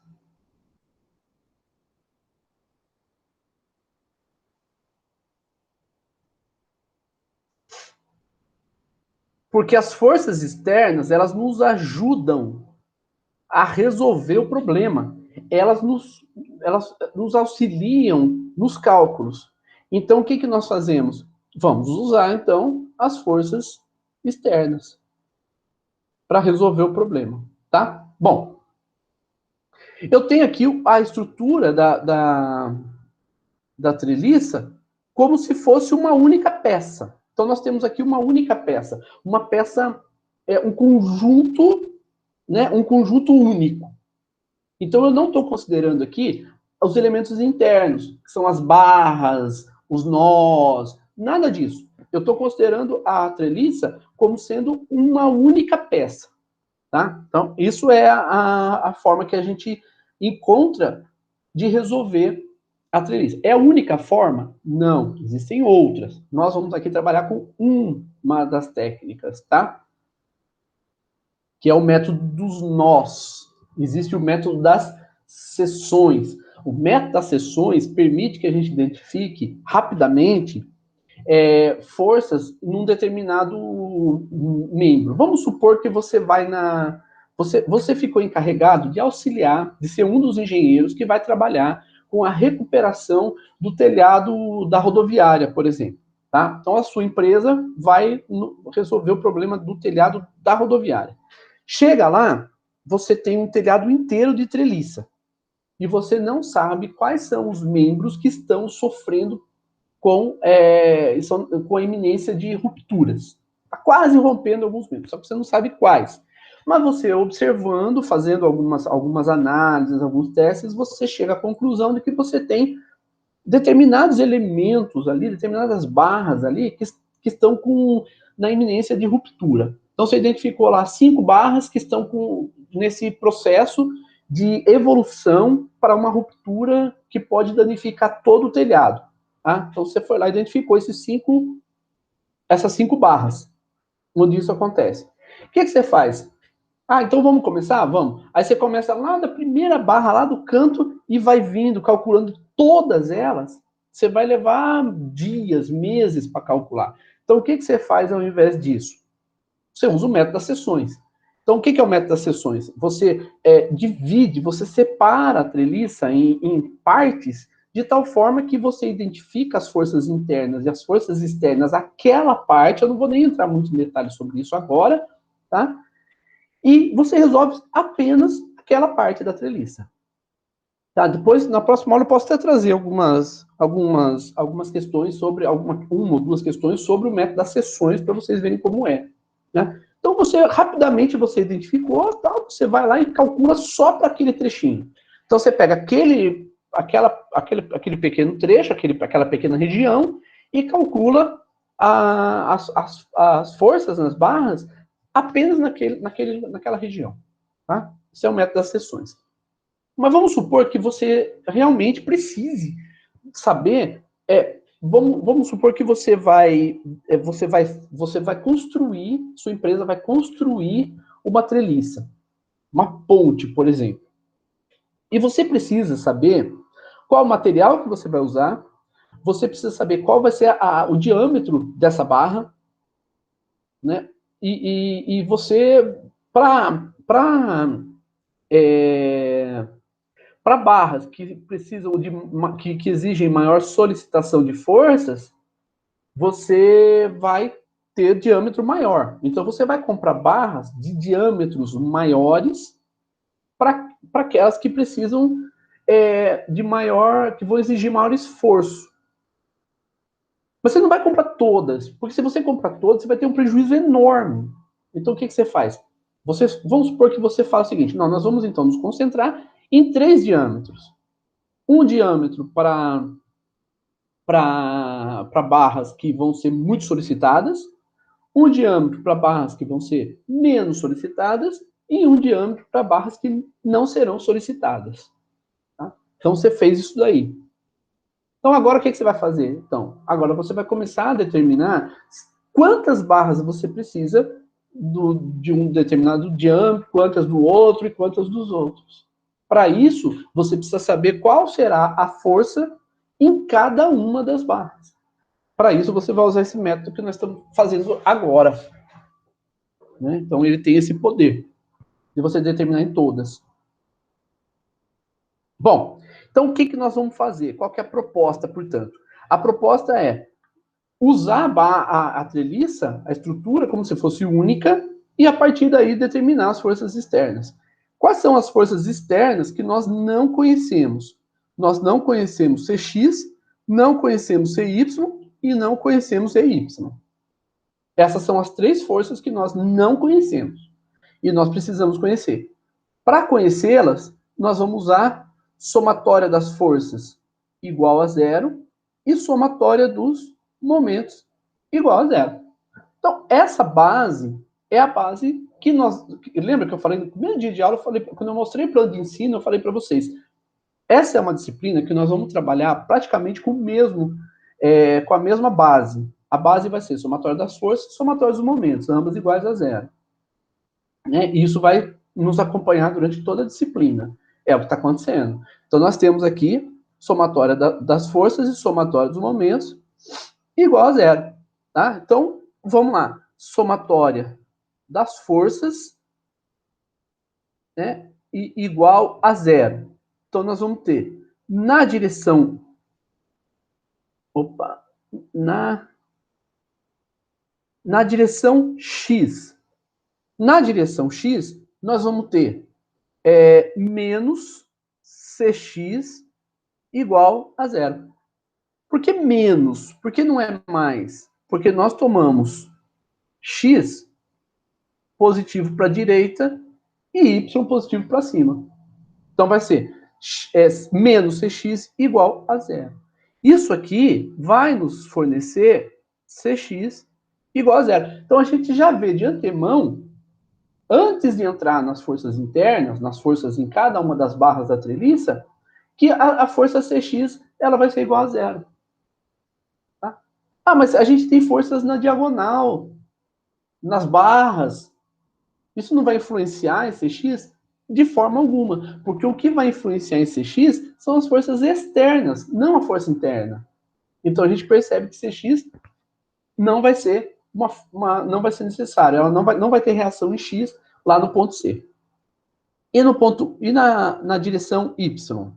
Speaker 1: Porque as forças externas, elas nos ajudam a resolver o problema. Elas nos auxiliam nos cálculos. Então, o que nós fazemos? Vamos usar, então, as forças externas para resolver o problema, tá? Bom, eu tenho aqui a estrutura da treliça como se fosse uma única peça. Então, nós temos aqui uma única peça. Uma peça, um conjunto, né? Um conjunto único. Então, eu não estou considerando aqui os elementos internos, que são as barras, os nós, nada disso. Eu estou considerando a treliça como sendo uma única peça. Tá? Então, isso é a forma que a gente encontra de resolver a treliça. É a única forma? Não, existem outras. Nós vamos aqui trabalhar com uma das técnicas, tá? Que é o método dos nós. Existe o método das seções. O método das seções permite que a gente identifique rapidamente forças num determinado membro. Vamos supor que você vai na... Você ficou encarregado de auxiliar, de ser um dos engenheiros que vai trabalhar com a recuperação do telhado da rodoviária, por exemplo. Tá? Então, a sua empresa vai resolver o problema do telhado da rodoviária. Chega lá, você tem um telhado inteiro de treliça. E você não sabe quais são os membros que estão sofrendo com a iminência de rupturas. Está quase rompendo alguns membros, só que você não sabe quais. Mas você observando, fazendo algumas análises, alguns testes, você chega à conclusão de que você tem determinados elementos ali, determinadas barras ali, que estão na iminência de ruptura. Então, você identificou lá 5 barras que estão nesse processo de evolução para uma ruptura que pode danificar todo o telhado. Tá? Então, você foi lá e identificou essas 5 barras, onde isso acontece. O que você faz? Então vamos começar? Vamos. Aí você começa lá da primeira barra, lá do canto, e vai vindo, calculando todas elas. Você vai levar dias, meses para calcular. Então, o que você faz ao invés disso? Você usa o método das seções. Então, o que é o método das seções? Você divide, você separa a treliça em partes, de tal forma que você identifica as forças internas e as forças externas, aquela parte, eu não vou nem entrar muito em detalhes sobre isso agora, tá? E você resolve apenas aquela parte da treliça. Tá? Depois, na próxima aula, eu posso até trazer algumas questões sobre, uma ou duas questões sobre o método das seções, para vocês verem como é. Né? Então, rapidamente você identificou, tal, você vai lá e calcula só para aquele trechinho. Então, você pega aquele pequeno trecho, aquela pequena região, e calcula as forças nas barras apenas naquela região. Tá? Esse é o método das seções. Mas vamos supor que você realmente precise saber. Vamos supor que você vai construir, sua empresa vai construir uma treliça, uma ponte, por exemplo. E você precisa saber qual o material que você vai usar, você precisa saber qual vai ser o diâmetro dessa barra, né? E você, para barras que precisam que exigem maior solicitação de forças, você vai ter diâmetro maior. Então, você vai comprar barras de diâmetros maiores para aquelas que precisam que vão exigir maior esforço. Você não vai comprar todas, porque se você comprar todas, você vai ter um prejuízo enorme. Então, o que você faz? Vamos supor que você fala o seguinte: não, nós vamos então nos concentrar em 3 diâmetros. Um diâmetro para barras que vão ser muito solicitadas, um diâmetro para barras que vão ser menos solicitadas e um diâmetro para barras que não serão solicitadas. Tá? Então, você fez isso daí. Então, agora o que você vai fazer? Então, agora você vai começar a determinar quantas barras você precisa de um determinado diâmetro, quantas do outro e quantas dos outros. Para isso, você precisa saber qual será a força em cada uma das barras. Para isso, você vai usar esse método que nós estamos fazendo agora. Né? Então, ele tem esse poder de você determinar em todas. Bom, então o que nós vamos fazer? Qual que é a proposta, portanto? A proposta é usar a treliça, a estrutura, como se fosse única, e a partir daí determinar as forças externas. Quais são as forças externas que nós não conhecemos? Nós não conhecemos Cx, não conhecemos Cy e não conhecemos Ey. Essas são as 3 forças que nós não conhecemos. E nós precisamos conhecer. Para conhecê-las, nós vamos usar somatória das forças igual a 0 e somatória dos momentos igual a 0. Então, essa base é a base que nós... Lembra que eu falei no primeiro dia de aula, quando eu mostrei o plano de ensino, eu falei para vocês. Essa é uma disciplina que nós vamos trabalhar praticamente com a mesma base. A base vai ser somatória das forças e somatória dos momentos, ambas iguais a 0. Né? E isso vai nos acompanhar durante toda a disciplina. É o que está acontecendo. Então, nós temos aqui somatória das forças e somatória dos momentos igual a 0. Tá? Então, vamos lá. Somatória das forças, né, igual a 0. Então, nós vamos ter na direção... Na direção X. Na direção X, nós vamos ter menos Cx igual a 0. Por que menos? Por que não é mais? Porque nós tomamos x positivo para a direita e y positivo para cima. Então vai ser menos Cx igual a 0. Isso aqui vai nos fornecer Cx igual a 0. Então a gente já vê de antemão, antes de entrar nas forças internas, nas forças em cada uma das barras da treliça, que a força Cx ela vai ser igual a 0. Tá? Ah, mas a gente tem forças na diagonal, nas barras. Isso não vai influenciar em Cx de forma alguma, porque o que vai influenciar em Cx são as forças externas, não a força interna. Então a gente percebe que Cx não vai ser não vai ser necessário, ela não vai ter reação em X lá no ponto C. E na direção Y.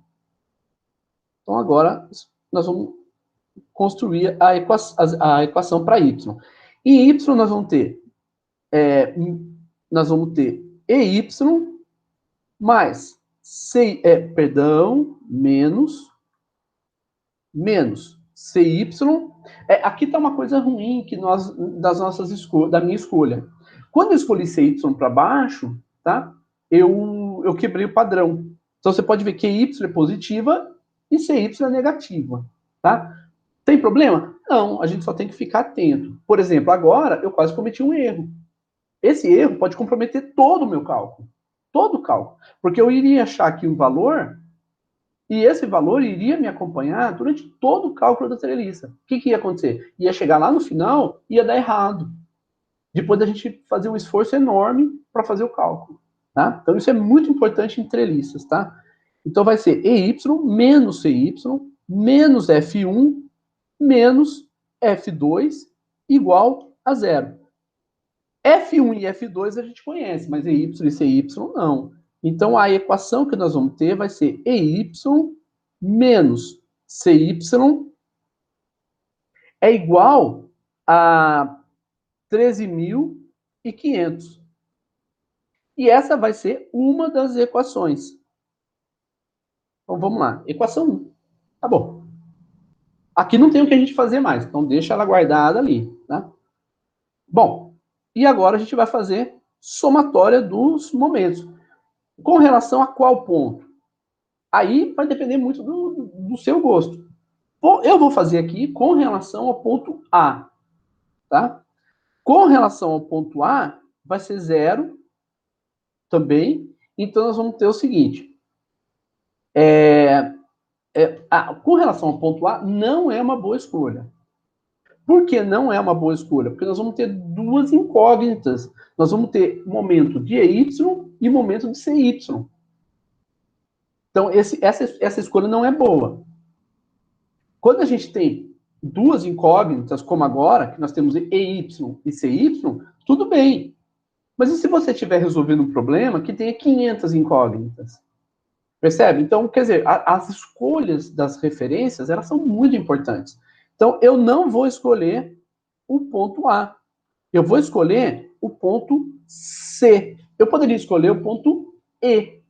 Speaker 1: Então agora nós vamos construir a equação para Y. Em Y nós vamos ter EY mais menos CY. Aqui está uma coisa ruim da minha escolha. Quando eu escolhi CY para baixo, tá? Eu quebrei o padrão. Então você pode ver que Y é positiva e CY é negativa, tá? Tem problema? Não, a gente só tem que ficar atento. Por exemplo, agora eu quase cometi um erro. esse erro pode comprometer todo o meu cálculo. Todo o cálculo. Porque eu iria achar aqui um valor, e esse valor iria me acompanhar durante todo o cálculo da treliça. O que ia acontecer? Ia chegar lá no final, ia dar errado. Depois da gente fazer um esforço enorme para fazer o cálculo. Tá? Então, isso é muito importante em treliças. Tá? Então, vai ser EY menos CY menos F1 menos F2 igual a zero. F1 e F2 a gente conhece, mas EY e CY não. Então, a equação que nós vamos ter vai ser EY menos CY é igual a 13.500. E essa vai ser uma das equações. Então, vamos lá. Equação 1. Tá bom. Aqui não tem o que a gente fazer mais, então deixa ela guardada ali. Tá? Bom, e agora a gente vai fazer somatória dos momentos. Com relação a qual ponto? Aí vai depender muito do seu gosto. Bom, eu vou fazer aqui com relação ao ponto A. Tá? Com relação ao ponto A, vai ser 0 também. Então, nós vamos ter o seguinte. Com relação ao ponto A, não é uma boa escolha. Por que não é uma boa escolha? Porque nós vamos ter duas incógnitas. Nós vamos ter momento de EY e momento de CY. Então, essa escolha não é boa. Quando a gente tem duas incógnitas, como agora, que nós temos EY e CY, tudo bem. Mas e se você estiver resolvendo um problema que tenha 500 incógnitas? Percebe? Então, quer dizer, as escolhas das referências, elas são muito importantes. Então, eu não vou escolher o ponto A. Eu vou escolher o ponto C. Eu poderia escolher o ponto E,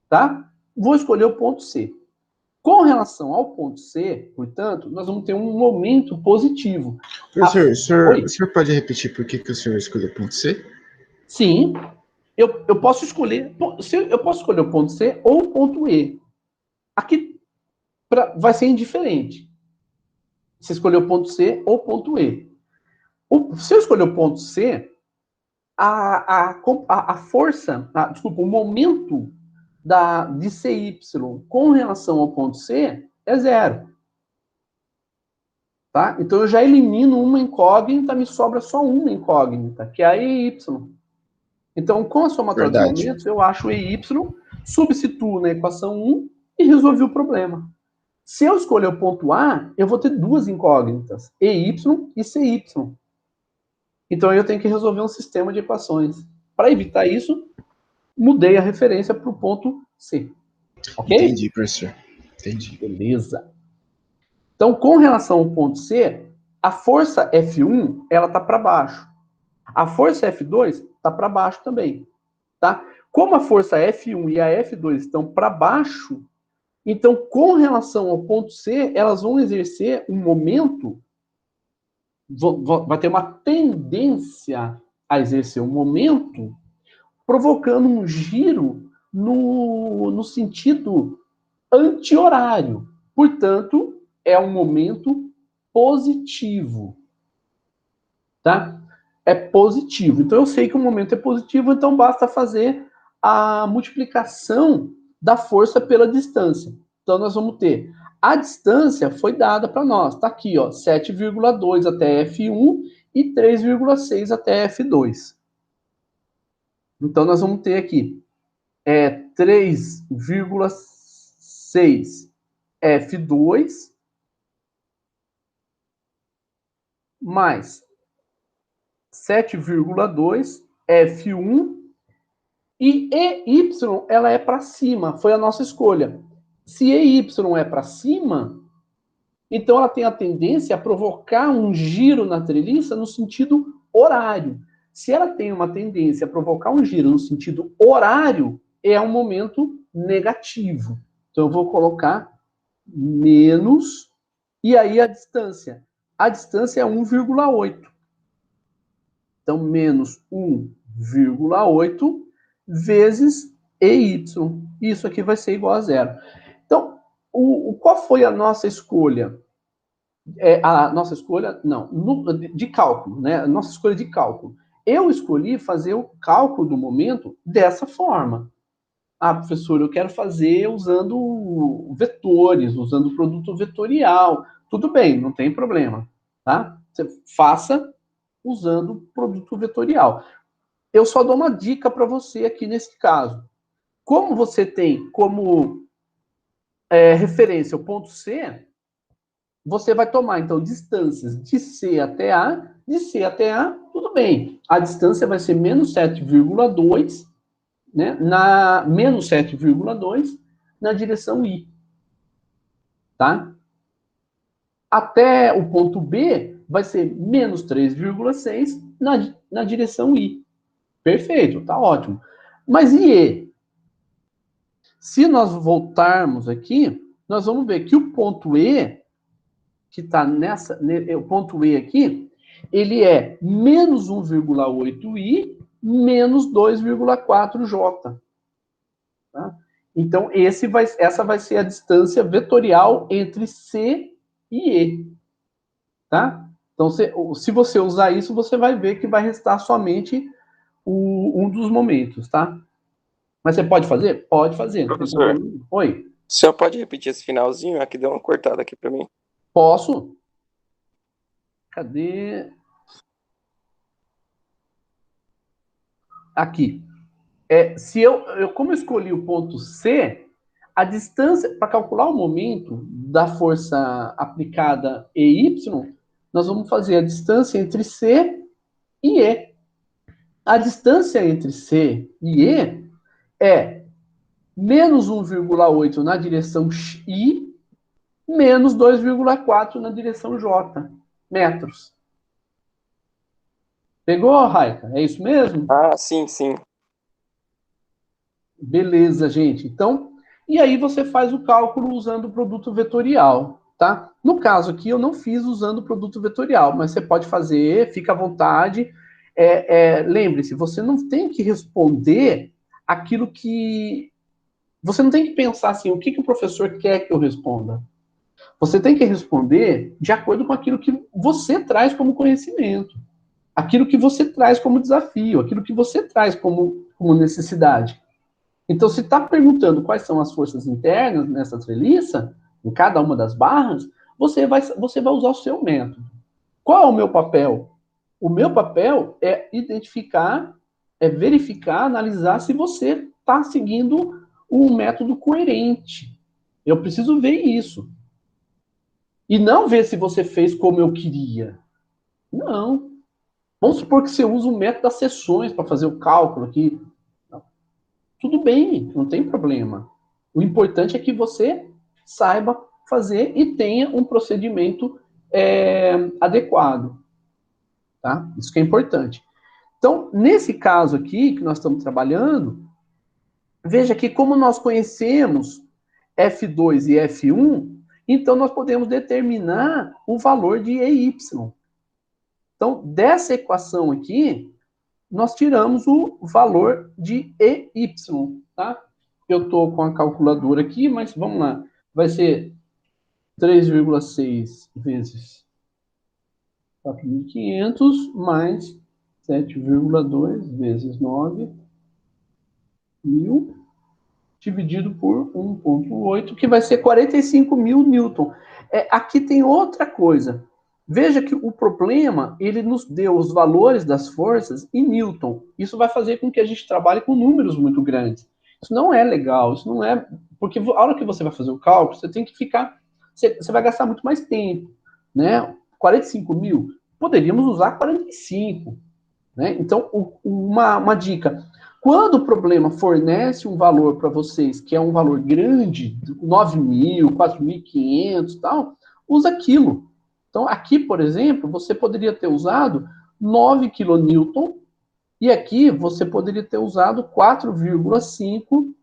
Speaker 1: tá? Vou escolher o ponto C. Com relação ao ponto C, portanto, nós vamos ter um momento positivo.
Speaker 2: Professor, o senhor pode repetir por que o senhor escolheu o ponto C?
Speaker 1: Sim, eu posso escolher. Eu posso escolher o ponto C ou o ponto E. Aqui vai ser indiferente. Você escolheu o ponto C ou o ponto E. Se eu escolher o ponto C, a força, desculpa, o momento de CY com relação ao ponto C é 0. Tá? Então eu já elimino uma incógnita, me sobra só uma incógnita, que é a EY. Então, com a somatória dos momentos, eu acho o EY, substituo na equação 1 e resolvi o problema. Se eu escolher o ponto A, eu vou ter duas incógnitas, EY e CY. Então, eu tenho que resolver um sistema de equações. Para evitar isso, mudei a referência para o ponto C. Ok?
Speaker 2: Entendi, professor. Entendi.
Speaker 1: Beleza. Então, com relação ao ponto C, a força F1, ela está para baixo. A força F2 está para baixo também. Tá? Como a força F1 e a F2 estão para baixo, então, com relação ao ponto C, elas vão exercer um momento, vai ter uma tendência a exercer um momento, provocando um giro no sentido anti-horário. Portanto, é um momento positivo. Tá? É positivo. Então, eu sei que o momento é positivo, então basta fazer a multiplicação da força pela distância. Então, nós vamos ter a distância foi dada para nós. Está aqui, ó, 7,2 até F1 e 3,6 até F2. Então, nós vamos ter aqui 3,6 F2 mais 7,2 F1 e EY, ela é para cima, foi a nossa escolha. Se EY é para cima, então ela tem a tendência a provocar um giro na treliça no sentido horário. Se ela tem uma tendência a provocar um giro no sentido horário, é um momento negativo. Então eu vou colocar menos, e aí a distância. A distância é 1,8. Então, menos 1,8 vezes EY. Isso aqui vai ser igual a 0. Então, qual foi a nossa escolha? A nossa escolha, não, de cálculo, né? A nossa escolha de cálculo. Eu escolhi fazer o cálculo do momento dessa forma. Ah, professor, eu quero fazer usando vetores, usando o produto vetorial. Tudo bem, não tem problema, tá? Você faça usando o produto vetorial. Eu só dou uma dica para você aqui nesse caso. Como você tem como referência o ponto C, você vai tomar, então, distâncias de C até A. De C até A, tudo bem. A distância vai ser menos 7,2, né? Menos 7,2 na direção I. Tá? Até o ponto B vai ser menos 3,6 na direção I. Perfeito, tá ótimo. Mas e E? Se nós voltarmos aqui, nós vamos ver que o ponto E, que está o ponto E aqui, ele é menos 1,8i menos 2,4j. Tá? Então, essa vai ser a distância vetorial entre C e E. Tá? Então, se você usar isso, você vai ver que vai restar somente um dos momentos, tá? Mas você pode fazer? Pode fazer.
Speaker 4: Professor,
Speaker 1: Oi.
Speaker 4: o senhor pode repetir esse finalzinho? Aqui deu uma cortada aqui para mim.
Speaker 1: Posso? Cadê? Aqui. Como eu escolhi o ponto C, a distância, para calcular o momento da força aplicada EY, nós vamos fazer a distância entre C e E. A distância entre C e E é menos 1,8 na direção I, menos 2,4 na direção J, metros. Pegou, Raika? É isso mesmo?
Speaker 4: Ah, sim, sim.
Speaker 1: Beleza, gente. Então, e aí você faz o cálculo usando o produto vetorial, tá? No caso aqui, eu não fiz usando o produto vetorial, mas você pode fazer, fica à vontade. Lembre-se, você não tem que responder aquilo que... Você não tem que pensar assim, o que o professor quer que eu responda? Você tem que responder de acordo com aquilo que você traz como conhecimento, aquilo que você traz como desafio, aquilo que você traz como necessidade. Então, se está perguntando quais são as forças internas nessa treliça, em cada uma das barras, você vai usar o seu método. Qual é o meu papel? O meu papel é identificar, verificar, analisar se você está seguindo um método coerente. Eu preciso ver isso. E não ver se você fez como eu queria. Não. Vamos supor que você usa o método das sessões para fazer o cálculo aqui. Tudo bem, não tem problema. O importante é que você saiba fazer e tenha um procedimento adequado. Tá? Isso que é importante. Então, nesse caso aqui, que nós estamos trabalhando, veja que como nós conhecemos F2 e F1, então nós podemos determinar o valor de EY. Então, dessa equação aqui, nós tiramos o valor de EY, tá? Eu estou com a calculadora aqui, mas vamos lá. Vai ser 3,6 vezes 4.500 mais 7,2 vezes 9.000 dividido por 1,8, que vai ser 45.000 newton. Aqui tem outra coisa. Veja que o problema, ele nos deu os valores das forças em newton. Isso vai fazer com que a gente trabalhe com números muito grandes. Isso não é legal, isso não é... Porque a hora que você vai fazer o cálculo, você tem que ficar... Você vai gastar muito mais tempo, né? 45.000, poderíamos usar 45, né? Então, uma dica... Quando o problema fornece um valor para vocês, que é um valor grande, 9.000, 4.500 e tal, usa aquilo. Então, aqui, por exemplo, você poderia ter usado 9 kN e aqui você poderia ter usado 4,5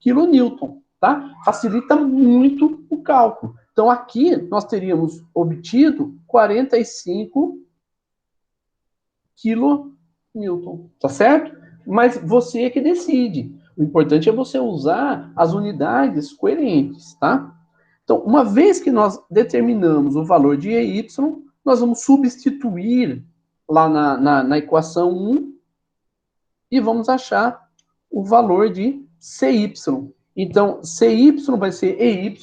Speaker 1: kN, tá? Facilita muito o cálculo. Então, aqui nós teríamos obtido 45 kN, tá certo? Mas você é que decide. O importante é você usar as unidades coerentes, tá? Então, uma vez que nós determinamos o valor de EY, nós vamos substituir lá na equação 1 e vamos achar o valor de CY. Então, CY vai ser EY,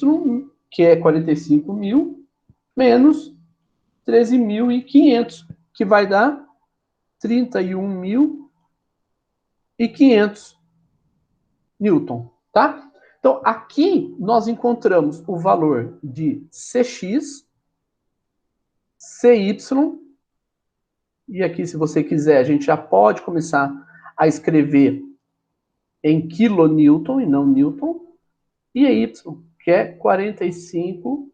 Speaker 1: que é 45 mil, menos 13.500, que vai dar 31.500 Newton, tá? Então, aqui nós encontramos o valor de CX, CY, e aqui, se você quiser, a gente já pode começar a escrever em quilonewton e não newton, e EY, que é 45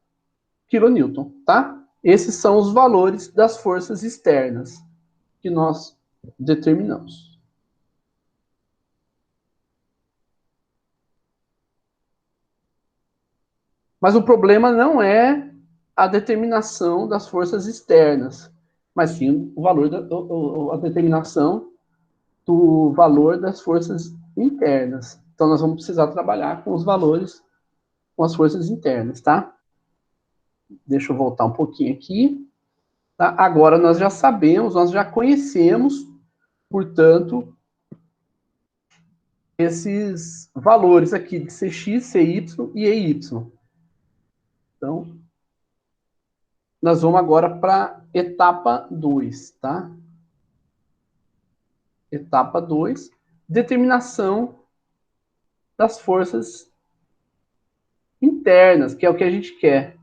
Speaker 1: quilonewton, tá? Esses são os valores das forças externas que nós determinamos. Mas o problema não é a determinação das forças externas, mas sim o valor a determinação do valor das forças internas. Então, nós vamos precisar trabalhar com os valores, com as forças internas, tá? Deixa eu voltar um pouquinho aqui. Tá? Agora, nós já sabemos, nós já conhecemos, portanto, esses valores aqui de CX, CY e EY. Então, nós vamos agora para etapa 2, tá? Etapa 2, determinação das forças internas, que é o que a gente quer.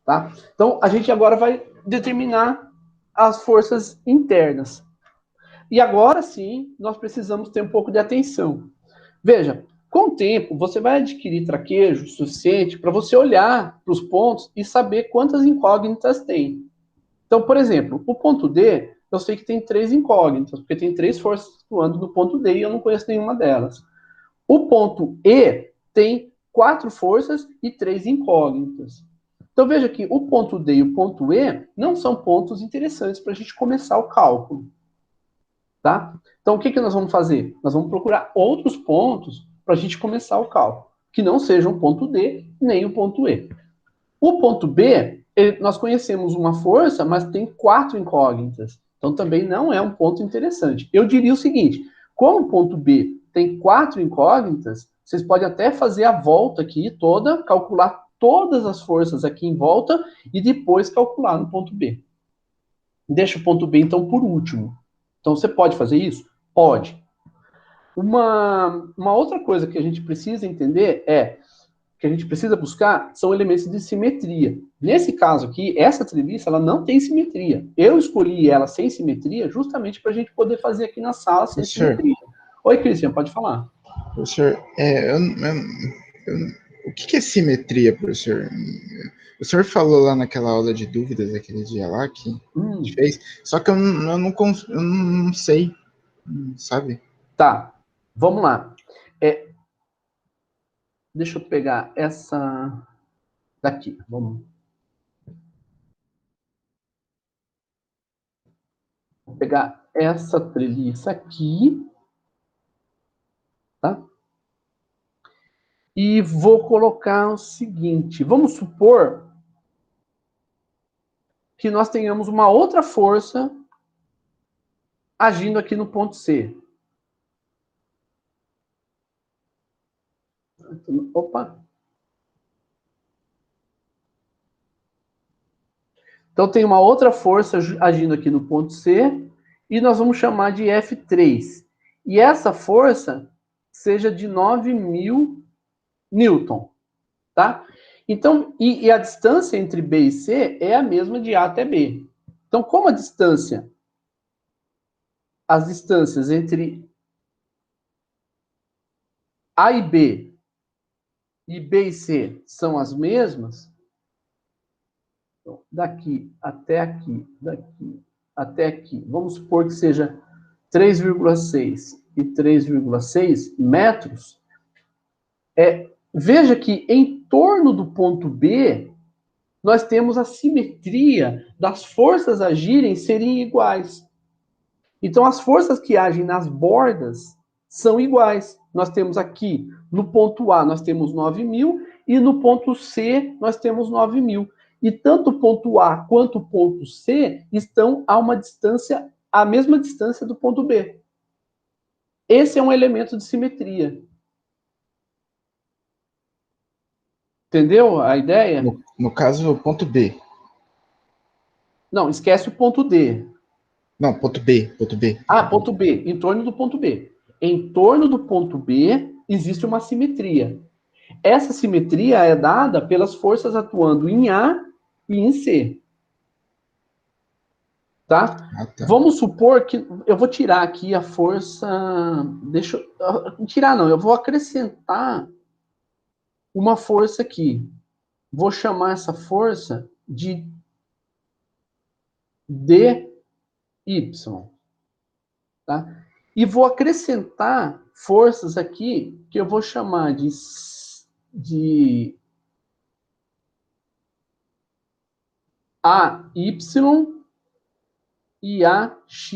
Speaker 1: Tá? Então, a gente agora vai determinar as forças internas. E agora sim, nós precisamos ter um pouco de atenção. Veja, com o tempo, você vai adquirir traquejo suficiente para você olhar para os pontos e saber quantas incógnitas tem. Então, por exemplo, o ponto D, eu sei que tem 3 incógnitas, porque tem 3 forças atuando no ponto D e eu não conheço nenhuma delas. O ponto E tem 4 forças e 3 incógnitas. Então, veja que o ponto D e o ponto E não são pontos interessantes para a gente começar o cálculo. Tá? Então, o que nós vamos fazer? Nós vamos procurar outros pontos para a gente começar o cálculo, que não sejam o ponto D nem o ponto E. O ponto B, nós conhecemos uma força, mas tem 4 incógnitas. Então, também não é um ponto interessante. Eu diria o seguinte, como o ponto B tem 4 incógnitas, vocês podem até fazer a volta aqui toda, calcular todas as forças aqui em volta e depois calcular no ponto B. Deixa o ponto B, então, por último. Então, você pode fazer isso? Pode. Uma outra coisa que a gente precisa entender que a gente precisa buscar são elementos de simetria. Nesse caso aqui, essa treliça, ela não tem simetria. Eu escolhi ela sem simetria justamente para a gente poder fazer aqui na sala sem simetria. Oi, Cristian, pode falar.
Speaker 2: Professor, o que é simetria, professor? O senhor falou lá naquela aula de dúvidas, aquele dia lá, que a gente fez, só que eu não sei, sabe?
Speaker 1: Tá, vamos lá. Deixa eu pegar essa daqui, vamos. Vou pegar essa treliça aqui, tá? E vou colocar o seguinte, vamos supor que nós tenhamos uma outra força agindo aqui no ponto C. Opa! Então, tem uma outra força agindo aqui no ponto C, e nós vamos chamar de F3. E essa força seja de 9.000 Newton, tá? Então, e a distância entre B e C é a mesma de A até B. Então, como as distâncias entre A e B e C são as mesmas, então, daqui até aqui, daqui até aqui, vamos supor que seja 3,6 e 3,6 metros, veja que em torno do ponto B, nós temos a simetria das forças agirem serem iguais. Então, as forças que agem nas bordas são iguais. Nós temos aqui, no ponto A, nós temos 9.000, e no ponto C, nós temos 9.000. E tanto o ponto A quanto o ponto C estão a uma distância, a mesma distância do ponto B. Esse é um elemento de simetria. Entendeu a ideia?
Speaker 2: No caso, o ponto B.
Speaker 1: Não, esquece o ponto D.
Speaker 2: Não, ponto B.
Speaker 1: Ah, ponto B, em torno do ponto B. Em torno do ponto B existe uma simetria. Essa simetria é dada pelas forças atuando em A e em C. Tá?
Speaker 2: Tá.
Speaker 1: Vamos supor que eu vou tirar aqui a força. Deixa eu. Tirar não, eu vou acrescentar uma força aqui. Vou chamar essa força de DY. Tá? E vou acrescentar forças aqui que eu vou chamar de AY e AX.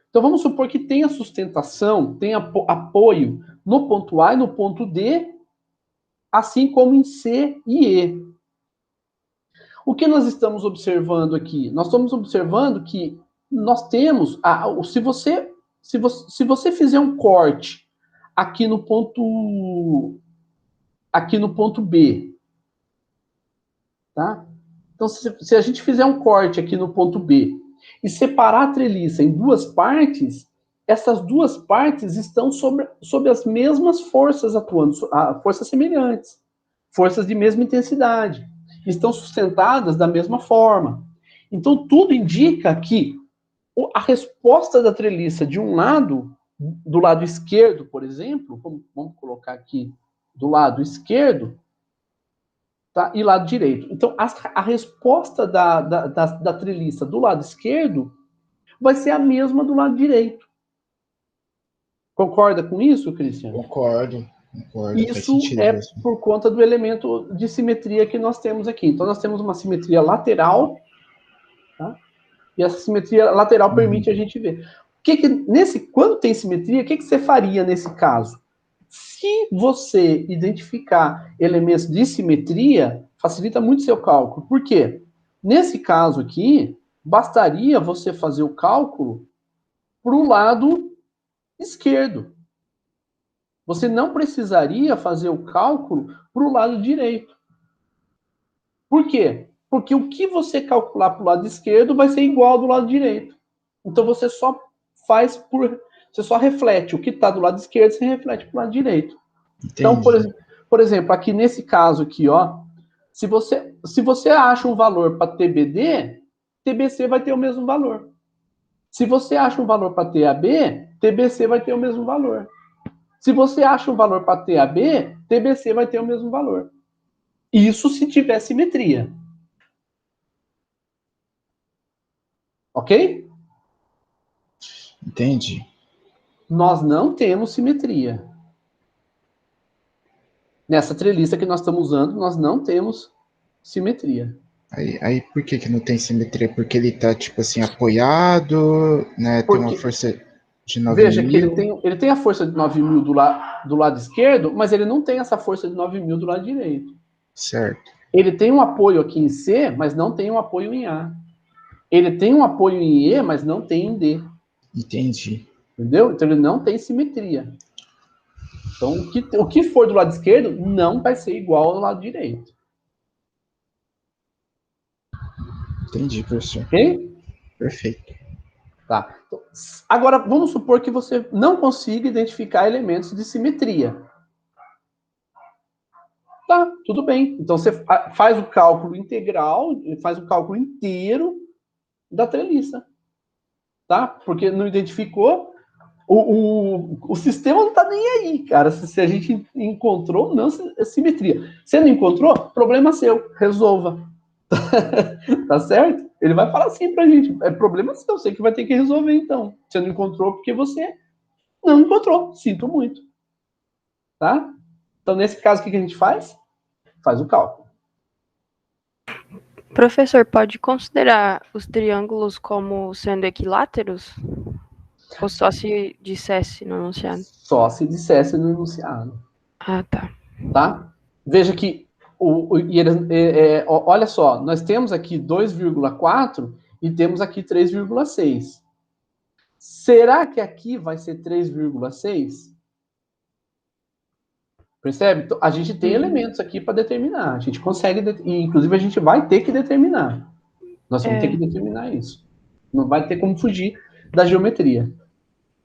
Speaker 1: Então vamos supor que tenha sustentação, tenha apoio no ponto A e no ponto D, assim como em C e E. O que nós estamos observando aqui? Nós estamos observando que nós temos, se você fizer um corte aqui no ponto B, tá? Então, se a gente fizer um corte aqui no ponto B e separar a treliça em duas partes, essas duas partes estão sob as mesmas forças atuando, forças semelhantes, forças de mesma intensidade, estão sustentadas da mesma forma. Então, tudo indica que a resposta da treliça de um lado, do lado esquerdo, por exemplo, vamos colocar aqui do lado esquerdo, tá? E lado direito. Então, a resposta da treliça do lado esquerdo vai ser a mesma do lado direito. Concorda com isso, Cristiano?
Speaker 2: Concordo.
Speaker 1: Isso é por conta do elemento de simetria que nós temos aqui. Então, nós temos uma simetria lateral, tá? E essa simetria lateral permite a gente ver. Quando tem simetria, o que você faria nesse caso? Se você identificar elementos de simetria, facilita muito seu cálculo. Por quê? Nesse caso aqui, bastaria você fazer o cálculo para o lado esquerdo. Você não precisaria fazer o cálculo para o lado direito. Por quê? Porque o que você calcular para o lado esquerdo vai ser igual ao do lado direito. Então você só você só reflete o que está do lado esquerdo, você reflete para o lado direito. Entendi. Então, por exemplo, aqui nesse caso aqui, ó, se você acha um valor para TBD, TBC vai ter o mesmo valor. Se você acha um valor para TAB, TBC vai ter o mesmo valor. Se você acha um valor para TAB, TBC vai ter o mesmo valor. Isso se tiver simetria. Ok?
Speaker 2: Entendi.
Speaker 1: Nós não temos simetria. Nessa treliça que nós estamos usando, nós não temos simetria.
Speaker 2: Aí por que não tem simetria? Porque ele tá, tipo assim, apoiado, né? Tem uma força de 9.000.
Speaker 1: Veja que ele tem a força de 9.000 do lado esquerdo, mas ele não tem essa força de 9.000 do lado direito.
Speaker 2: Certo.
Speaker 1: Ele tem um apoio aqui em C, mas não tem um apoio em A. Ele tem um apoio em E, mas não tem em D.
Speaker 2: Entendi.
Speaker 1: Entendeu? Então ele não tem simetria. Então o que for do lado esquerdo não vai ser igual ao lado direito.
Speaker 2: Entendi, professor.
Speaker 1: Ok?
Speaker 2: Perfeito.
Speaker 1: Tá. Então, agora, vamos supor que você não consiga identificar elementos de simetria. Tá, tudo bem. Então você faz o cálculo integral, faz o cálculo inteiro da treliça. Tá? Porque não identificou, o sistema não tá nem aí, cara. Se a gente encontrou, não simetria. Se não encontrou, problema seu, resolva. Tá certo? Ele vai falar assim pra gente, é problema seu, você que vai ter que resolver então. Você não encontrou porque você não encontrou, sinto muito. Tá? Então, nesse caso, o que a gente faz? Faz o cálculo.
Speaker 8: Professor, pode considerar os triângulos como sendo equiláteros? Ou só se dissesse no enunciado?
Speaker 1: Só se dissesse no enunciado.
Speaker 8: Ah, tá.
Speaker 1: Tá? Veja que Olha só, nós temos aqui 2,4 e temos aqui 3,6. Será que aqui vai ser 3,6? Percebe? Então, a gente tem elementos aqui para determinar. A gente consegue, e inclusive a gente vai ter que determinar. Nós vamos ter que determinar isso. Não vai ter como fugir da geometria.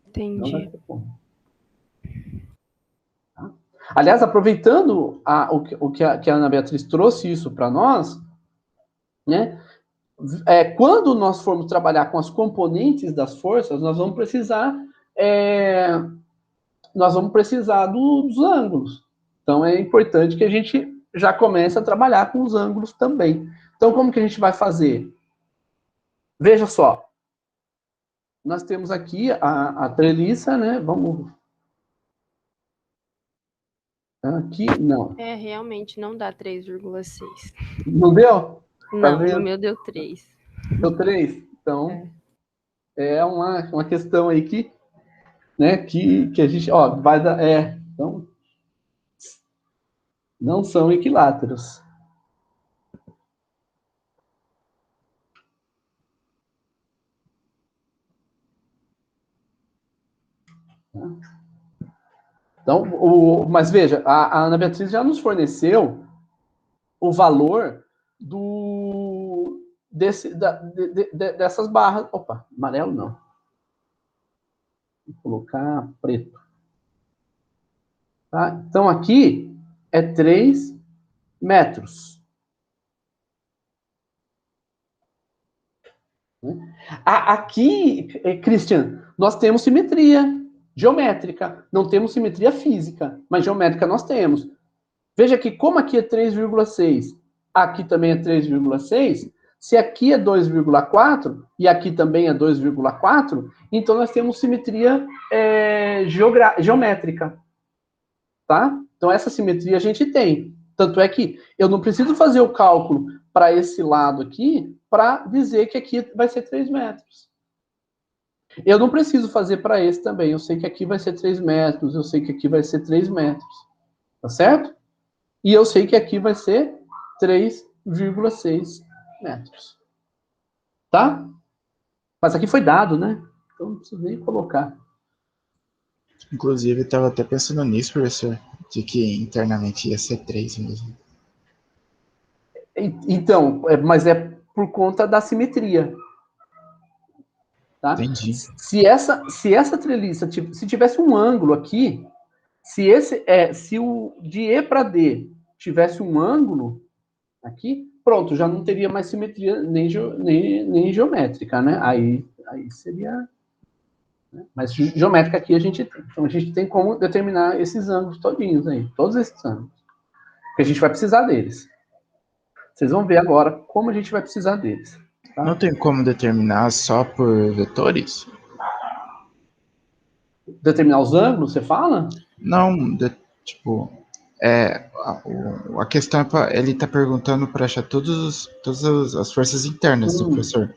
Speaker 8: Entendi.
Speaker 1: Não vai ter como. Tá? Aliás, aproveitando que a Ana Beatriz trouxe isso para nós, né? Quando nós formos trabalhar com as componentes das forças, nós vamos precisar dos ângulos. Então, é importante que a gente já comece a trabalhar com os ângulos também. Então, como que a gente vai fazer? Veja só. Nós temos aqui a treliça, né? Vamos... Aqui, não.
Speaker 8: Realmente não dá 3,6.
Speaker 1: Não deu?
Speaker 8: Não, no meu deu 3.
Speaker 1: Deu 3? Então, é uma questão aí que a gente... Ó, vai dar... Então, não são equiláteros. Então, mas veja, a Ana Beatriz já nos forneceu o valor dessas barras. Opa, amarelo não. Vou colocar preto. Tá? Então, aqui é 3 metros. Aqui, Christian, nós temos simetria geométrica. Não temos simetria física, mas geométrica nós temos. Veja que como aqui é 3,6, aqui também é 3,6, se aqui é 2,4 e aqui também é 2,4, então nós temos simetria geométrica. Tá? Então, essa simetria a gente tem. Tanto é que eu não preciso fazer o cálculo para esse lado aqui para dizer que aqui vai ser 3 metros. Eu não preciso fazer para esse também. Eu sei que aqui vai ser 3 metros, eu sei que aqui vai ser 3 metros. Tá certo? E eu sei que aqui vai ser 3,6 metros. Tá? Mas aqui foi dado, né? Então não preciso nem colocar.
Speaker 2: Inclusive, eu estava até pensando nisso, professor, de que internamente ia ser 3 mesmo.
Speaker 1: Então, mas é por conta da simetria. Tá?
Speaker 2: Entendi.
Speaker 1: Se essa treliça, se tivesse um ângulo aqui, se o de E para D tivesse um ângulo aqui, pronto, já não teria mais simetria nem geométrica, né? Aí seria... Mas geométrica aqui a gente tem. Então a gente tem como determinar esses ângulos todinhos aí, todos esses ângulos. Porque a gente vai precisar deles. Vocês vão ver agora como a gente vai precisar deles. Tá?
Speaker 2: Não tem como determinar só por vetores?
Speaker 1: Determinar os ângulos, você fala?
Speaker 2: Não, a questão é ele está perguntando para achar todas as forças internas do professor.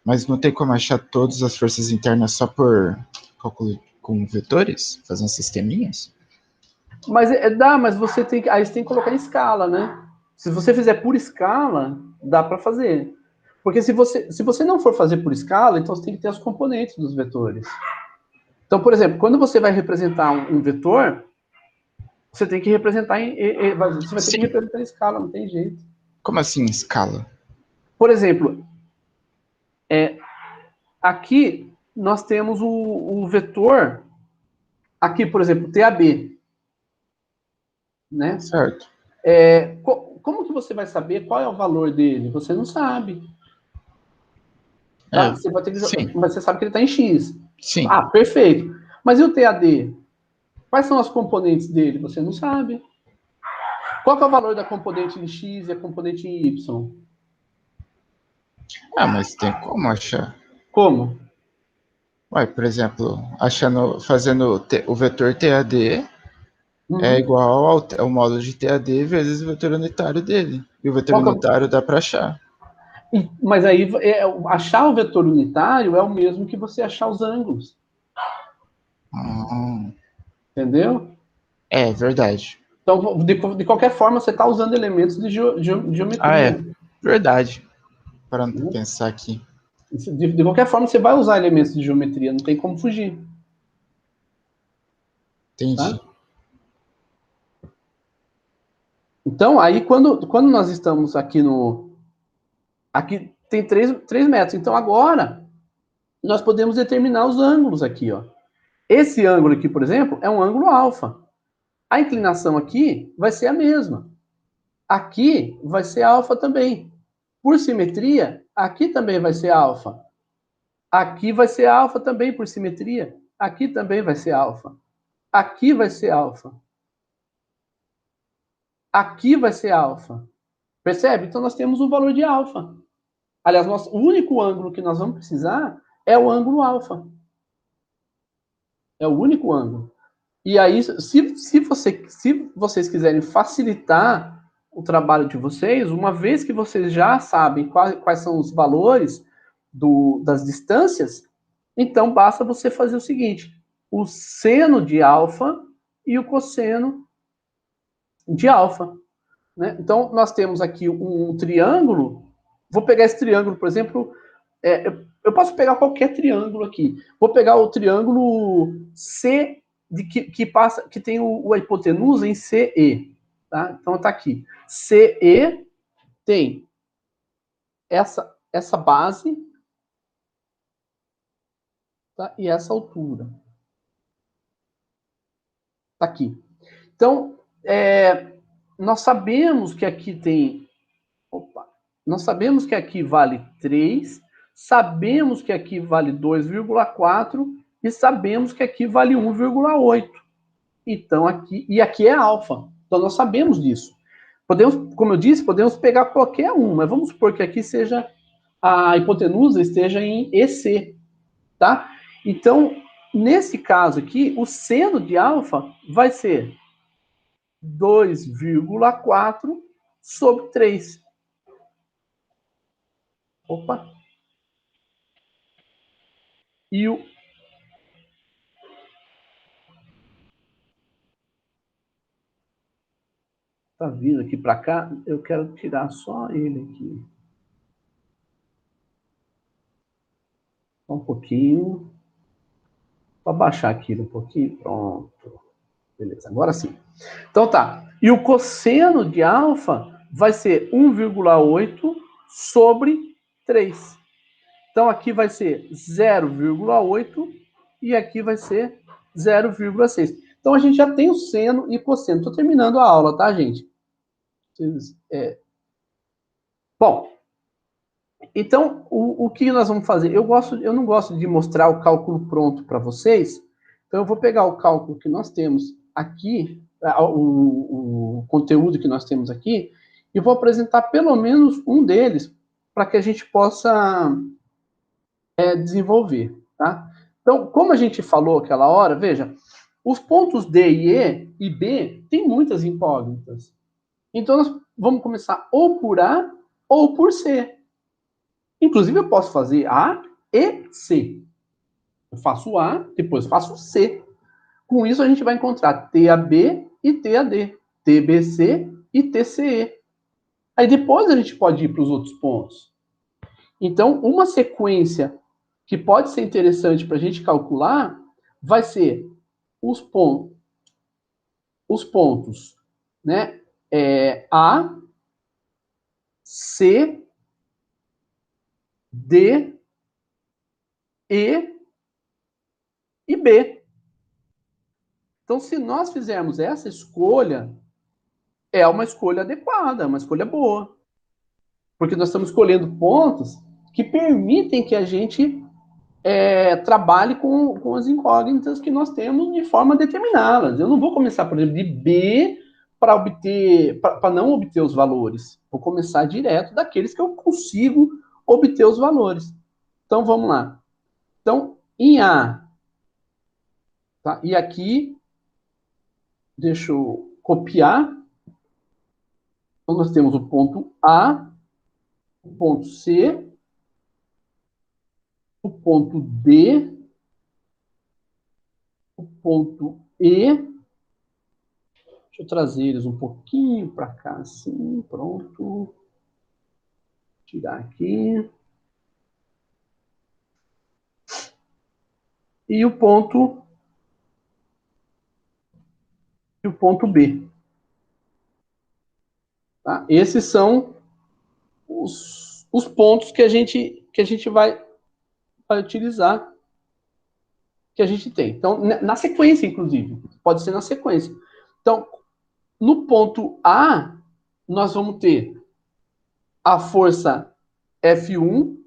Speaker 2: Mas não tem como achar todas as forças internas só por cálculo com vetores? Fazendo sisteminhas?
Speaker 1: Mas mas você tem que colocar em escala, né? Se você fizer por escala, dá para fazer. Porque se você não for fazer por escala, então você tem que ter as componentes dos vetores. Então, por exemplo, quando você vai representar um vetor, você tem que representar você vai ter que representar em escala, não tem jeito.
Speaker 2: Como assim escala?
Speaker 1: Por exemplo, aqui nós temos o vetor, aqui, por exemplo, TAB. Né?
Speaker 2: Certo.
Speaker 1: Como que você vai saber qual é o valor dele? Você não sabe. Tá? Você vai ter que jogar, mas você sabe que ele está em X.
Speaker 2: Sim.
Speaker 1: Ah, perfeito. Mas e o TAD? Quais são as componentes dele? Você não sabe. Qual que é o valor da componente em X e a componente em Y?
Speaker 2: Ah, mas tem como achar.
Speaker 1: Como?
Speaker 2: Ué, por exemplo, fazendo o vetor TAD é igual ao módulo de TAD vezes o vetor unitário dele. E o vetor unitário dá para achar.
Speaker 1: Mas aí, achar o vetor unitário é o mesmo que você achar os ângulos. Entendeu?
Speaker 2: É verdade.
Speaker 1: Então, de qualquer forma, você está usando elementos de geometria.
Speaker 2: Ah, é. Verdade. Parando pra pensar aqui.
Speaker 1: De qualquer forma, você vai usar elementos de geometria, não tem como fugir.
Speaker 2: Entendi.
Speaker 1: Tá? Então, aí, quando nós estamos aqui no... Aqui tem 3 metros. Então, agora, nós podemos determinar os ângulos aqui, ó. Esse ângulo aqui, por exemplo, é um ângulo alfa. A inclinação aqui vai ser a mesma. Aqui vai ser alfa também. Por simetria, aqui também vai ser alfa. Aqui vai ser alfa também por simetria. Aqui também vai ser alfa. Aqui vai ser alfa. Aqui vai ser alfa. Percebe? Então nós temos um valor de alfa. Aliás, o único ângulo que nós vamos precisar é o ângulo alfa. É o único ângulo. E aí, se vocês quiserem facilitar o trabalho de vocês, uma vez que vocês já sabem quais são os valores das distâncias, então basta você fazer o seguinte: o seno de alfa e o cosseno de alfa. Né? Então, nós temos aqui um triângulo. Vou pegar esse triângulo, por exemplo. Eu posso pegar qualquer triângulo aqui. Vou pegar o triângulo C, que tem a hipotenusa em CE. Tá? Então, está aqui. CE tem essa base, tá? E essa altura. Está aqui. Então, nós sabemos que aqui tem... nós sabemos que aqui vale 3, sabemos que aqui vale 2,4 e sabemos que aqui vale 1,8. Então, aqui é alfa. Então, nós sabemos disso. Podemos, como eu disse, podemos pegar qualquer um, mas vamos supor que aqui seja a hipotenusa esteja em EC, tá? Então, nesse caso aqui, o seno de alfa vai ser 2,4 sobre 3. Opa. E o... Tá vindo aqui para cá, eu quero tirar só ele aqui. Só um pouquinho. Vou abaixar aqui um pouquinho. Pronto. Beleza, agora sim. Então tá. E o cosseno de alfa vai ser 1,8 sobre 3. Então aqui vai ser 0,8 e aqui vai ser 0,6. Então a gente já tem o seno e cosseno. Estou terminando a aula, tá, gente? Bom, então o que nós vamos fazer? Eu não gosto de mostrar o cálculo pronto para vocês, então eu vou pegar o cálculo que nós temos aqui, o conteúdo que nós temos aqui, e vou apresentar pelo menos um deles para que a gente possa desenvolver, tá? Então, como a gente falou aquela hora, veja, os pontos D e B têm muitas incógnitas. Então, nós vamos começar ou por A ou por C. Inclusive, eu posso fazer A e C. Eu faço A, depois faço C. Com isso, a gente vai encontrar TAB e TAD, TBC e TCE. Aí depois a gente pode ir para os outros pontos. Então, uma sequência que pode ser interessante para a gente calcular vai ser os pontos, né? A, C, D, E e B. Então, se nós fizermos essa escolha, é uma escolha adequada, uma escolha boa. Porque nós estamos escolhendo pontos que permitem que a gente trabalhe com as incógnitas que nós temos de forma a determiná-las. Eu não vou começar, por exemplo, de B para não obter os valores. Vou começar direto daqueles que eu consigo obter os valores. Então, vamos lá. Então, em A, tá? E aqui, deixa eu copiar. Então, nós temos o ponto A, o ponto C, o ponto D, o ponto E Deixa eu trazer eles um pouquinho para cá, assim, pronto. Tirar aqui. E o ponto B. Tá? Esses são os pontos que a gente vai utilizar, que a gente tem. Então, na sequência, inclusive. Pode ser na sequência. Então, no ponto A, nós vamos ter a força F1.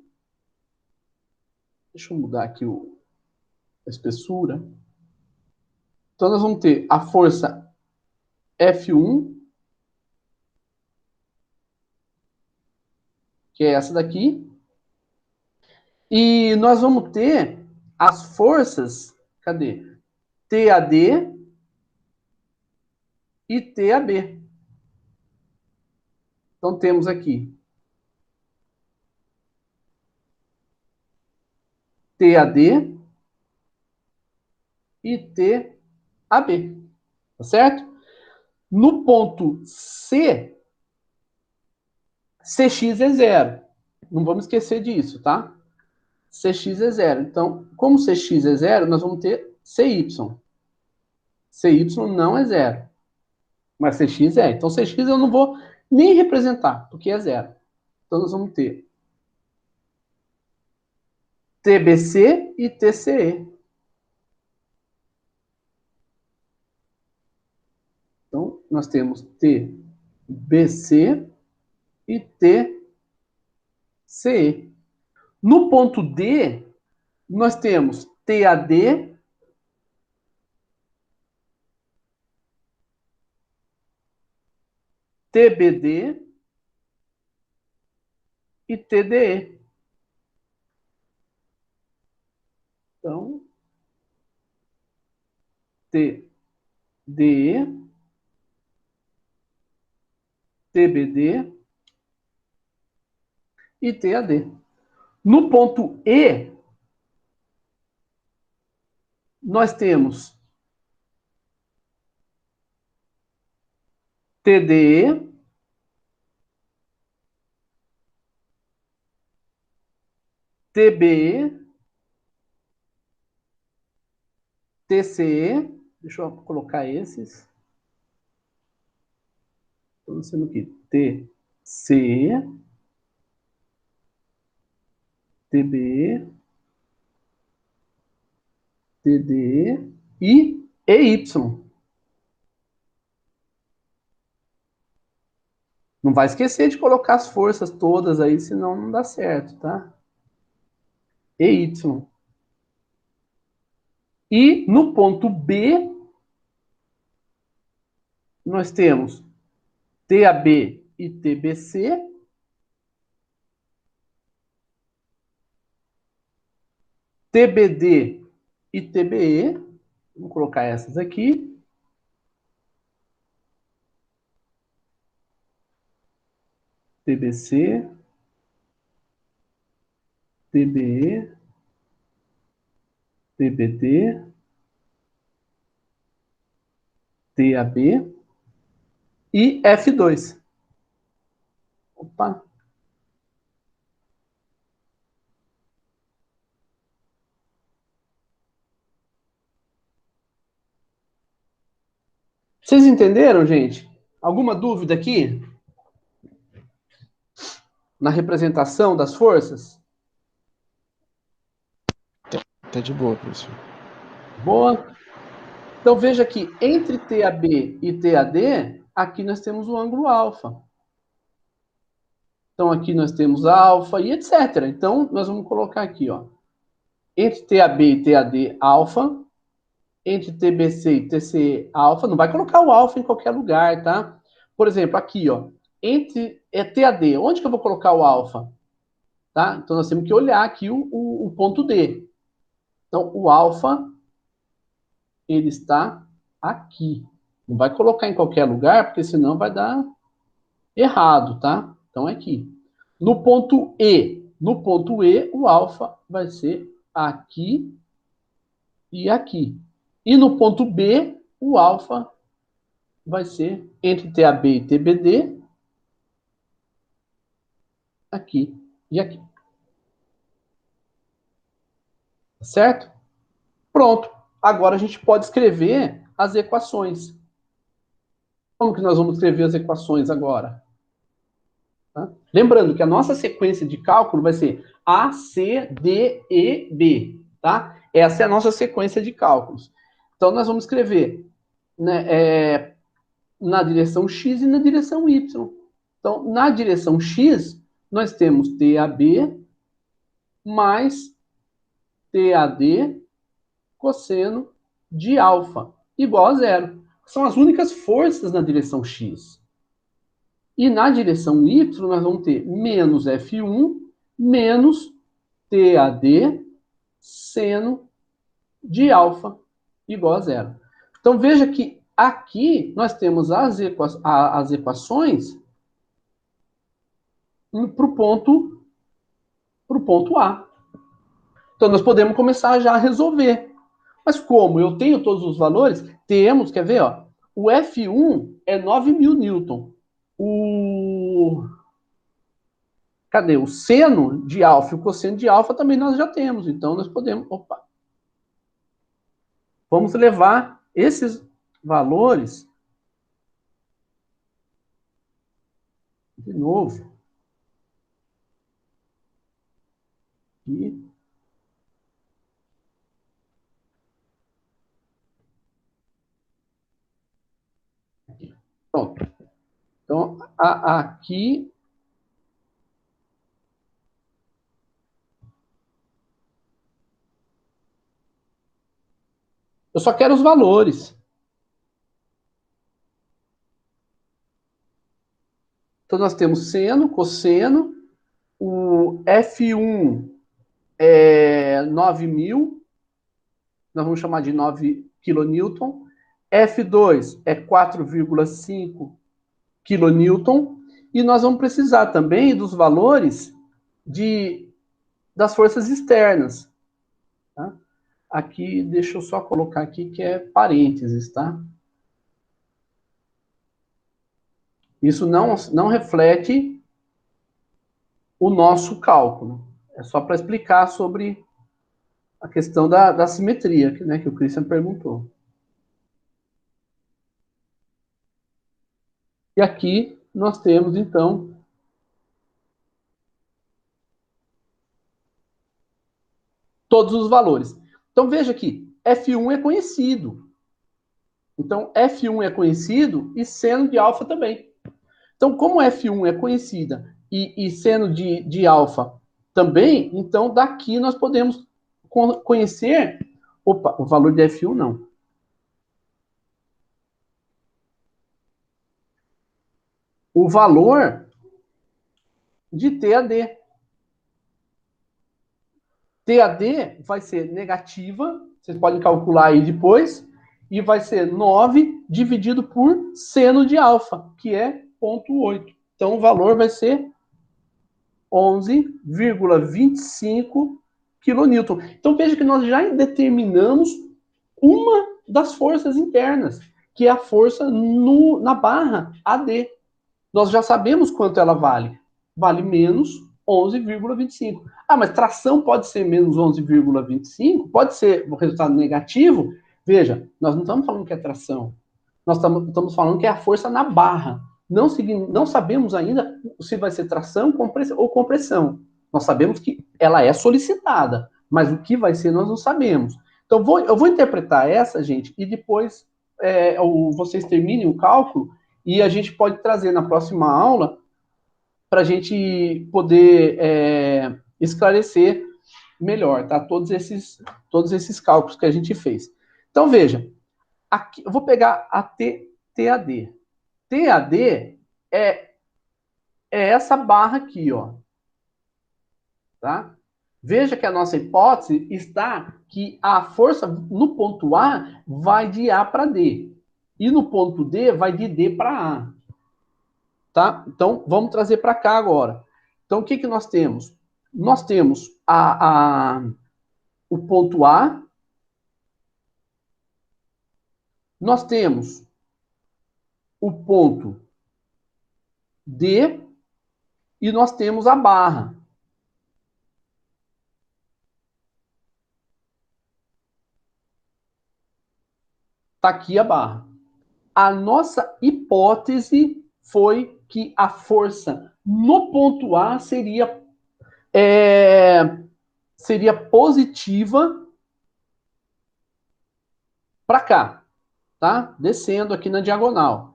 Speaker 1: Deixa eu mudar aqui a espessura. Então, nós vamos ter a força F1, que é essa daqui. E nós vamos ter as forças, cadê? TAD e TAB. Então, temos aqui TAD e TAB. Tá certo? No ponto C, CX é zero. Não vamos esquecer disso, tá? CX é zero. Então, como CX é zero, nós vamos ter CY. CY não é zero. Mas CX é. Então, CX eu não vou nem representar, porque é zero. Então, nós vamos ter TBC e TCE. Então, nós temos TBC e TCE. No ponto D, nós temos TAD TBD e TDE. Então, TDE, TBD e TAD. No ponto E, nós temos TDE, TBE, TCE, deixa eu colocar esses. Estou sendo aqui, TCE, TBE, TDE e EY. Não vai esquecer de colocar as forças todas aí, senão não dá certo, tá? EY. E no ponto B, nós temos TAB e TBC, TBD e TBE. Vou colocar essas aqui. TBC, TBE, TBD, TAB e F2. Opa. Vocês entenderam, gente? Alguma dúvida aqui? Na representação das forças?
Speaker 2: Tá de boa, professor.
Speaker 1: Boa. Então veja que entre TAB e TAD, aqui nós temos o ângulo alfa. Então aqui nós temos alfa e etc. Então nós vamos colocar aqui, ó. Entre TAB e TAD, alfa. Entre TBC e TCE, alfa. Não vai colocar o alfa em qualquer lugar, tá? Por exemplo, aqui, ó. Entre TAD, onde que eu vou colocar o alfa? Tá? Então nós temos que olhar aqui o ponto D. Então o alfa, ele está aqui. Não vai colocar em qualquer lugar, porque senão vai dar errado, tá? Então é aqui. No ponto E, o alfa vai ser aqui e aqui. E no ponto B, o alfa vai ser entre TAB e TBD, aqui e aqui. Certo? Pronto. Agora a gente pode escrever as equações. Como que nós vamos escrever as equações agora? Tá? Lembrando que a nossa sequência de cálculo vai ser A, C, D, E, B. Tá? Essa é a nossa sequência de cálculos. Então, nós vamos escrever, né, na direção X e na direção Y. Então, na direção X, nós temos TAB mais TAD cosseno de alfa igual a zero. São as únicas forças na direção X. E na direção Y, nós vamos ter menos F1 menos TAD seno de alfa igual a zero. Então, veja que aqui nós temos as equações para o ponto A. Então, nós podemos começar já a resolver. Mas como eu tenho todos os valores, temos, quer ver, ó, o F1 é 9.000 newton. Cadê? O seno de alfa e o cosseno de alfa também nós já temos. Então, nós podemos... Opa! Vamos levar esses valores de novo. E... Pronto. Então, aqui... Eu só quero os valores. Então, nós temos seno, cosseno, o F1 é 9.000, nós vamos chamar de 9 kN, F2 é 4,5 kN, e nós vamos precisar também dos valores das forças externas. Tá? Aqui, deixa eu só colocar aqui que é parênteses, tá? Isso não reflete o nosso cálculo. É só para explicar sobre a questão da simetria, né, que o Christian perguntou. E aqui nós temos, então, todos os valores. Então, veja aqui, F1 é conhecido. Então, F1 é conhecido e seno de alfa também. Então, como F1 é conhecida e seno de alfa também, então daqui nós podemos conhecer... Opa, o valor de F1 não. O valor de TAD. TAD vai ser negativa, vocês podem calcular aí depois, e vai ser 9 dividido por seno de alfa, que é 0,8. Então, o valor vai ser 11,25 kN. Então, veja que nós já determinamos uma das forças internas, que é a força na barra AD. Nós já sabemos quanto ela vale. Vale menos 11,25. Ah, mas tração pode ser menos 11,25? Pode ser o resultado negativo? Veja, nós não estamos falando que é tração. Nós estamos falando que é a força na barra. Não sabemos ainda se vai ser tração ou compressão. Nós sabemos que ela é solicitada, mas o que vai ser nós não sabemos. Então, eu vou interpretar essa, gente, e depois vocês terminem o cálculo e a gente pode trazer na próxima aula para a gente poder esclarecer melhor, tá? Todos esses cálculos que a gente fez. Então, veja, aqui, eu vou pegar a TAD. TAD é essa barra aqui, ó. Tá? Veja que a nossa hipótese está que a força no ponto A vai de A para D. E no ponto D vai de D para A. Tá? Então, vamos trazer para cá agora. Então, o que nós temos? Nós temos o ponto A. Nós temos o ponto D e nós temos a barra. Está aqui a barra. A nossa hipótese foi que a força no ponto A seria positiva para cá, tá? Descendo aqui na diagonal.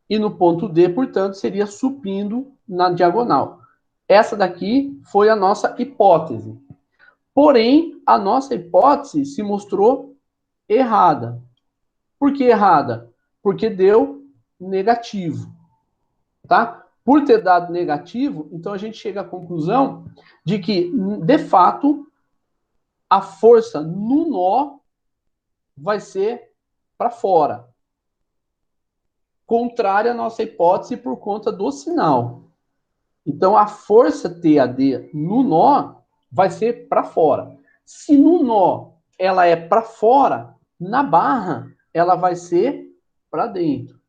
Speaker 1: E no ponto D, portanto, seria subindo na diagonal. Essa daqui foi a nossa hipótese. Porém, a nossa hipótese se mostrou errada. Por que errada? Porque deu negativo, tá? Por ter dado negativo, então a gente chega à conclusão de que, de fato, a força no nó vai ser para fora. Contrária à nossa hipótese por conta do sinal. Então, a força TAD no nó vai ser para fora. Se no nó ela é para fora, na barra ela vai ser para dentro.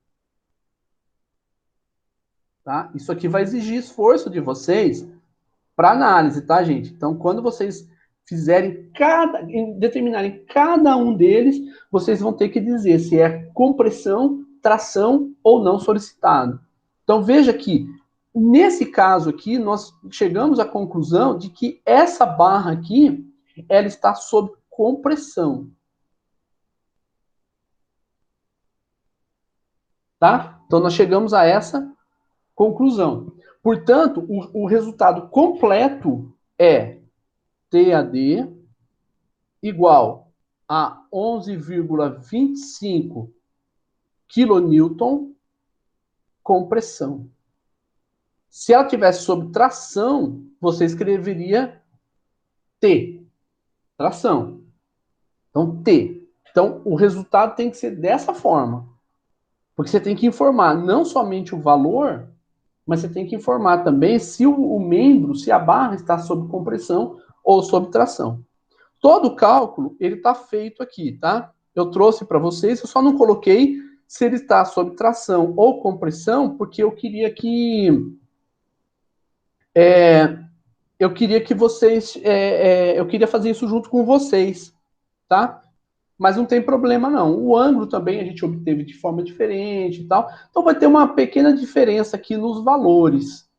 Speaker 1: Tá? Isso aqui vai exigir esforço de vocês para análise, tá, gente? Então, quando vocês determinarem cada um deles, vocês vão ter que dizer se é compressão, tração ou não solicitado. Então, veja que, nesse caso aqui, nós chegamos à conclusão de que essa barra aqui, ela está sob compressão. Tá? Então, nós chegamos a essa conclusão. Portanto, o resultado completo é TAD igual a 11,25 kN compressão. Se ela tivesse sob tração, você escreveria T, tração. Então, T. Então, o resultado tem que ser dessa forma. Porque você tem que informar não somente o valor, mas você tem que informar também se o membro, se a barra está sob compressão ou sob tração. Todo o cálculo, ele está feito aqui, tá? Eu trouxe para vocês, eu só não coloquei se ele está sob tração ou compressão, porque eu queria que vocês, eu queria fazer isso junto com vocês, tá? Mas não tem problema não. O ângulo também a gente obteve de forma diferente e tal. Então vai ter uma pequena diferença aqui nos valores,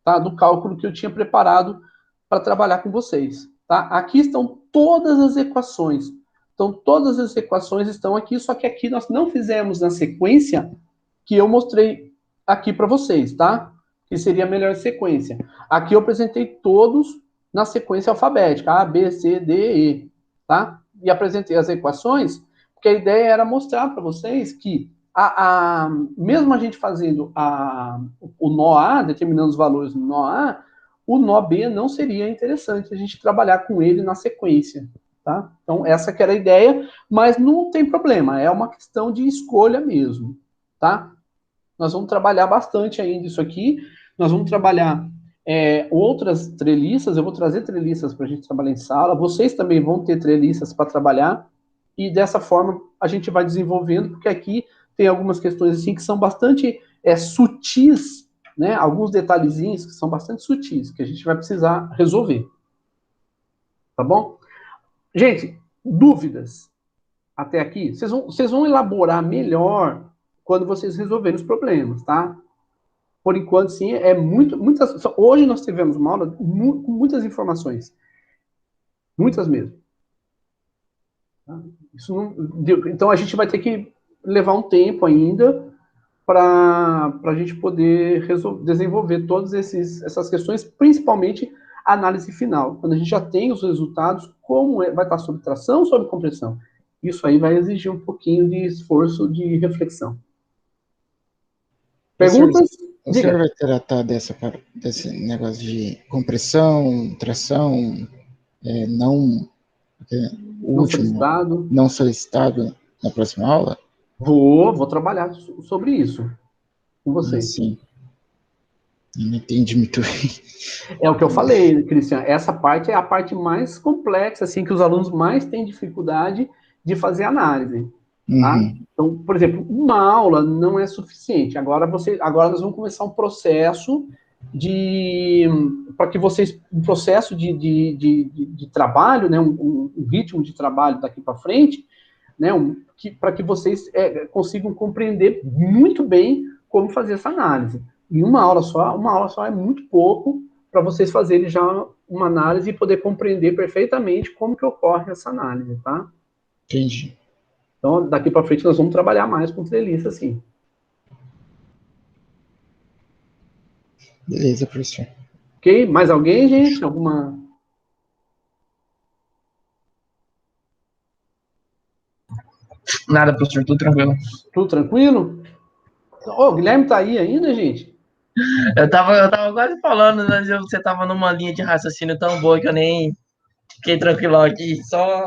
Speaker 1: tá? Do cálculo que eu tinha preparado para trabalhar com vocês, tá? Aqui estão todas as equações. Então todas as equações estão aqui, só que aqui nós não fizemos na sequência que eu mostrei aqui para vocês, tá? Que seria a melhor sequência. Aqui eu apresentei todos na sequência alfabética, A, B, C, D, E, tá? E apresentei as equações, porque a ideia era mostrar para vocês que, mesmo a gente fazendo o nó A, determinando os valores no nó A, o nó B não seria interessante a gente trabalhar com ele na sequência, tá? Então, essa que era a ideia, mas não tem problema, é uma questão de escolha mesmo, tá? Nós vamos trabalhar bastante ainda isso aqui, nós vamos trabalhar outras treliças, eu vou trazer treliças para a gente trabalhar em sala, vocês também vão ter treliças para trabalhar, e dessa forma a gente vai desenvolvendo, porque aqui tem algumas questões assim que são bastante sutis, né? Alguns detalhezinhos que são bastante sutis, que a gente vai precisar resolver. Tá bom? Gente, dúvidas até aqui? Vocês vão elaborar melhor quando vocês resolverem os problemas, tá? Por enquanto, sim, hoje nós tivemos uma aula com muitas informações. Muitas mesmo. Tá? Então, a gente vai ter que levar um tempo ainda para a gente poder desenvolver todas essas questões, principalmente a análise final. Quando a gente já tem os resultados, vai estar sob tração ou sob compressão? Isso aí vai exigir um pouquinho de esforço de reflexão. Perguntas?
Speaker 2: O senhor vai tratar desse negócio de compressão, tração, não solicitado na próxima aula?
Speaker 1: Vou trabalhar sobre isso com vocês.
Speaker 2: Sim. Eu não entendi muito bem.
Speaker 1: É o que eu falei, Cristian. Essa parte é a parte mais complexa, assim, que os alunos mais têm dificuldade de fazer análise. Tá?
Speaker 2: Uhum.
Speaker 1: Então, por exemplo, uma aula não é suficiente. Agora nós vamos começar um processo para que vocês, um processo de trabalho, né, um ritmo de trabalho daqui para frente, né, para que vocês consigam compreender muito bem como fazer essa análise. E uma aula só é muito pouco para vocês fazerem já uma análise e poder compreender perfeitamente como que ocorre essa análise, tá?
Speaker 2: Entendi.
Speaker 1: Então, daqui para frente, nós vamos trabalhar mais com treliça, sim.
Speaker 2: Beleza, professor.
Speaker 1: Ok? Mais alguém, gente? Alguma...
Speaker 5: Nada, professor, tudo tranquilo.
Speaker 1: Tudo tranquilo? Ô, o Guilherme tá aí ainda, gente?
Speaker 5: Eu tava quase falando, mas você tava numa linha de raciocínio tão boa que eu nem fiquei tranquilão aqui, só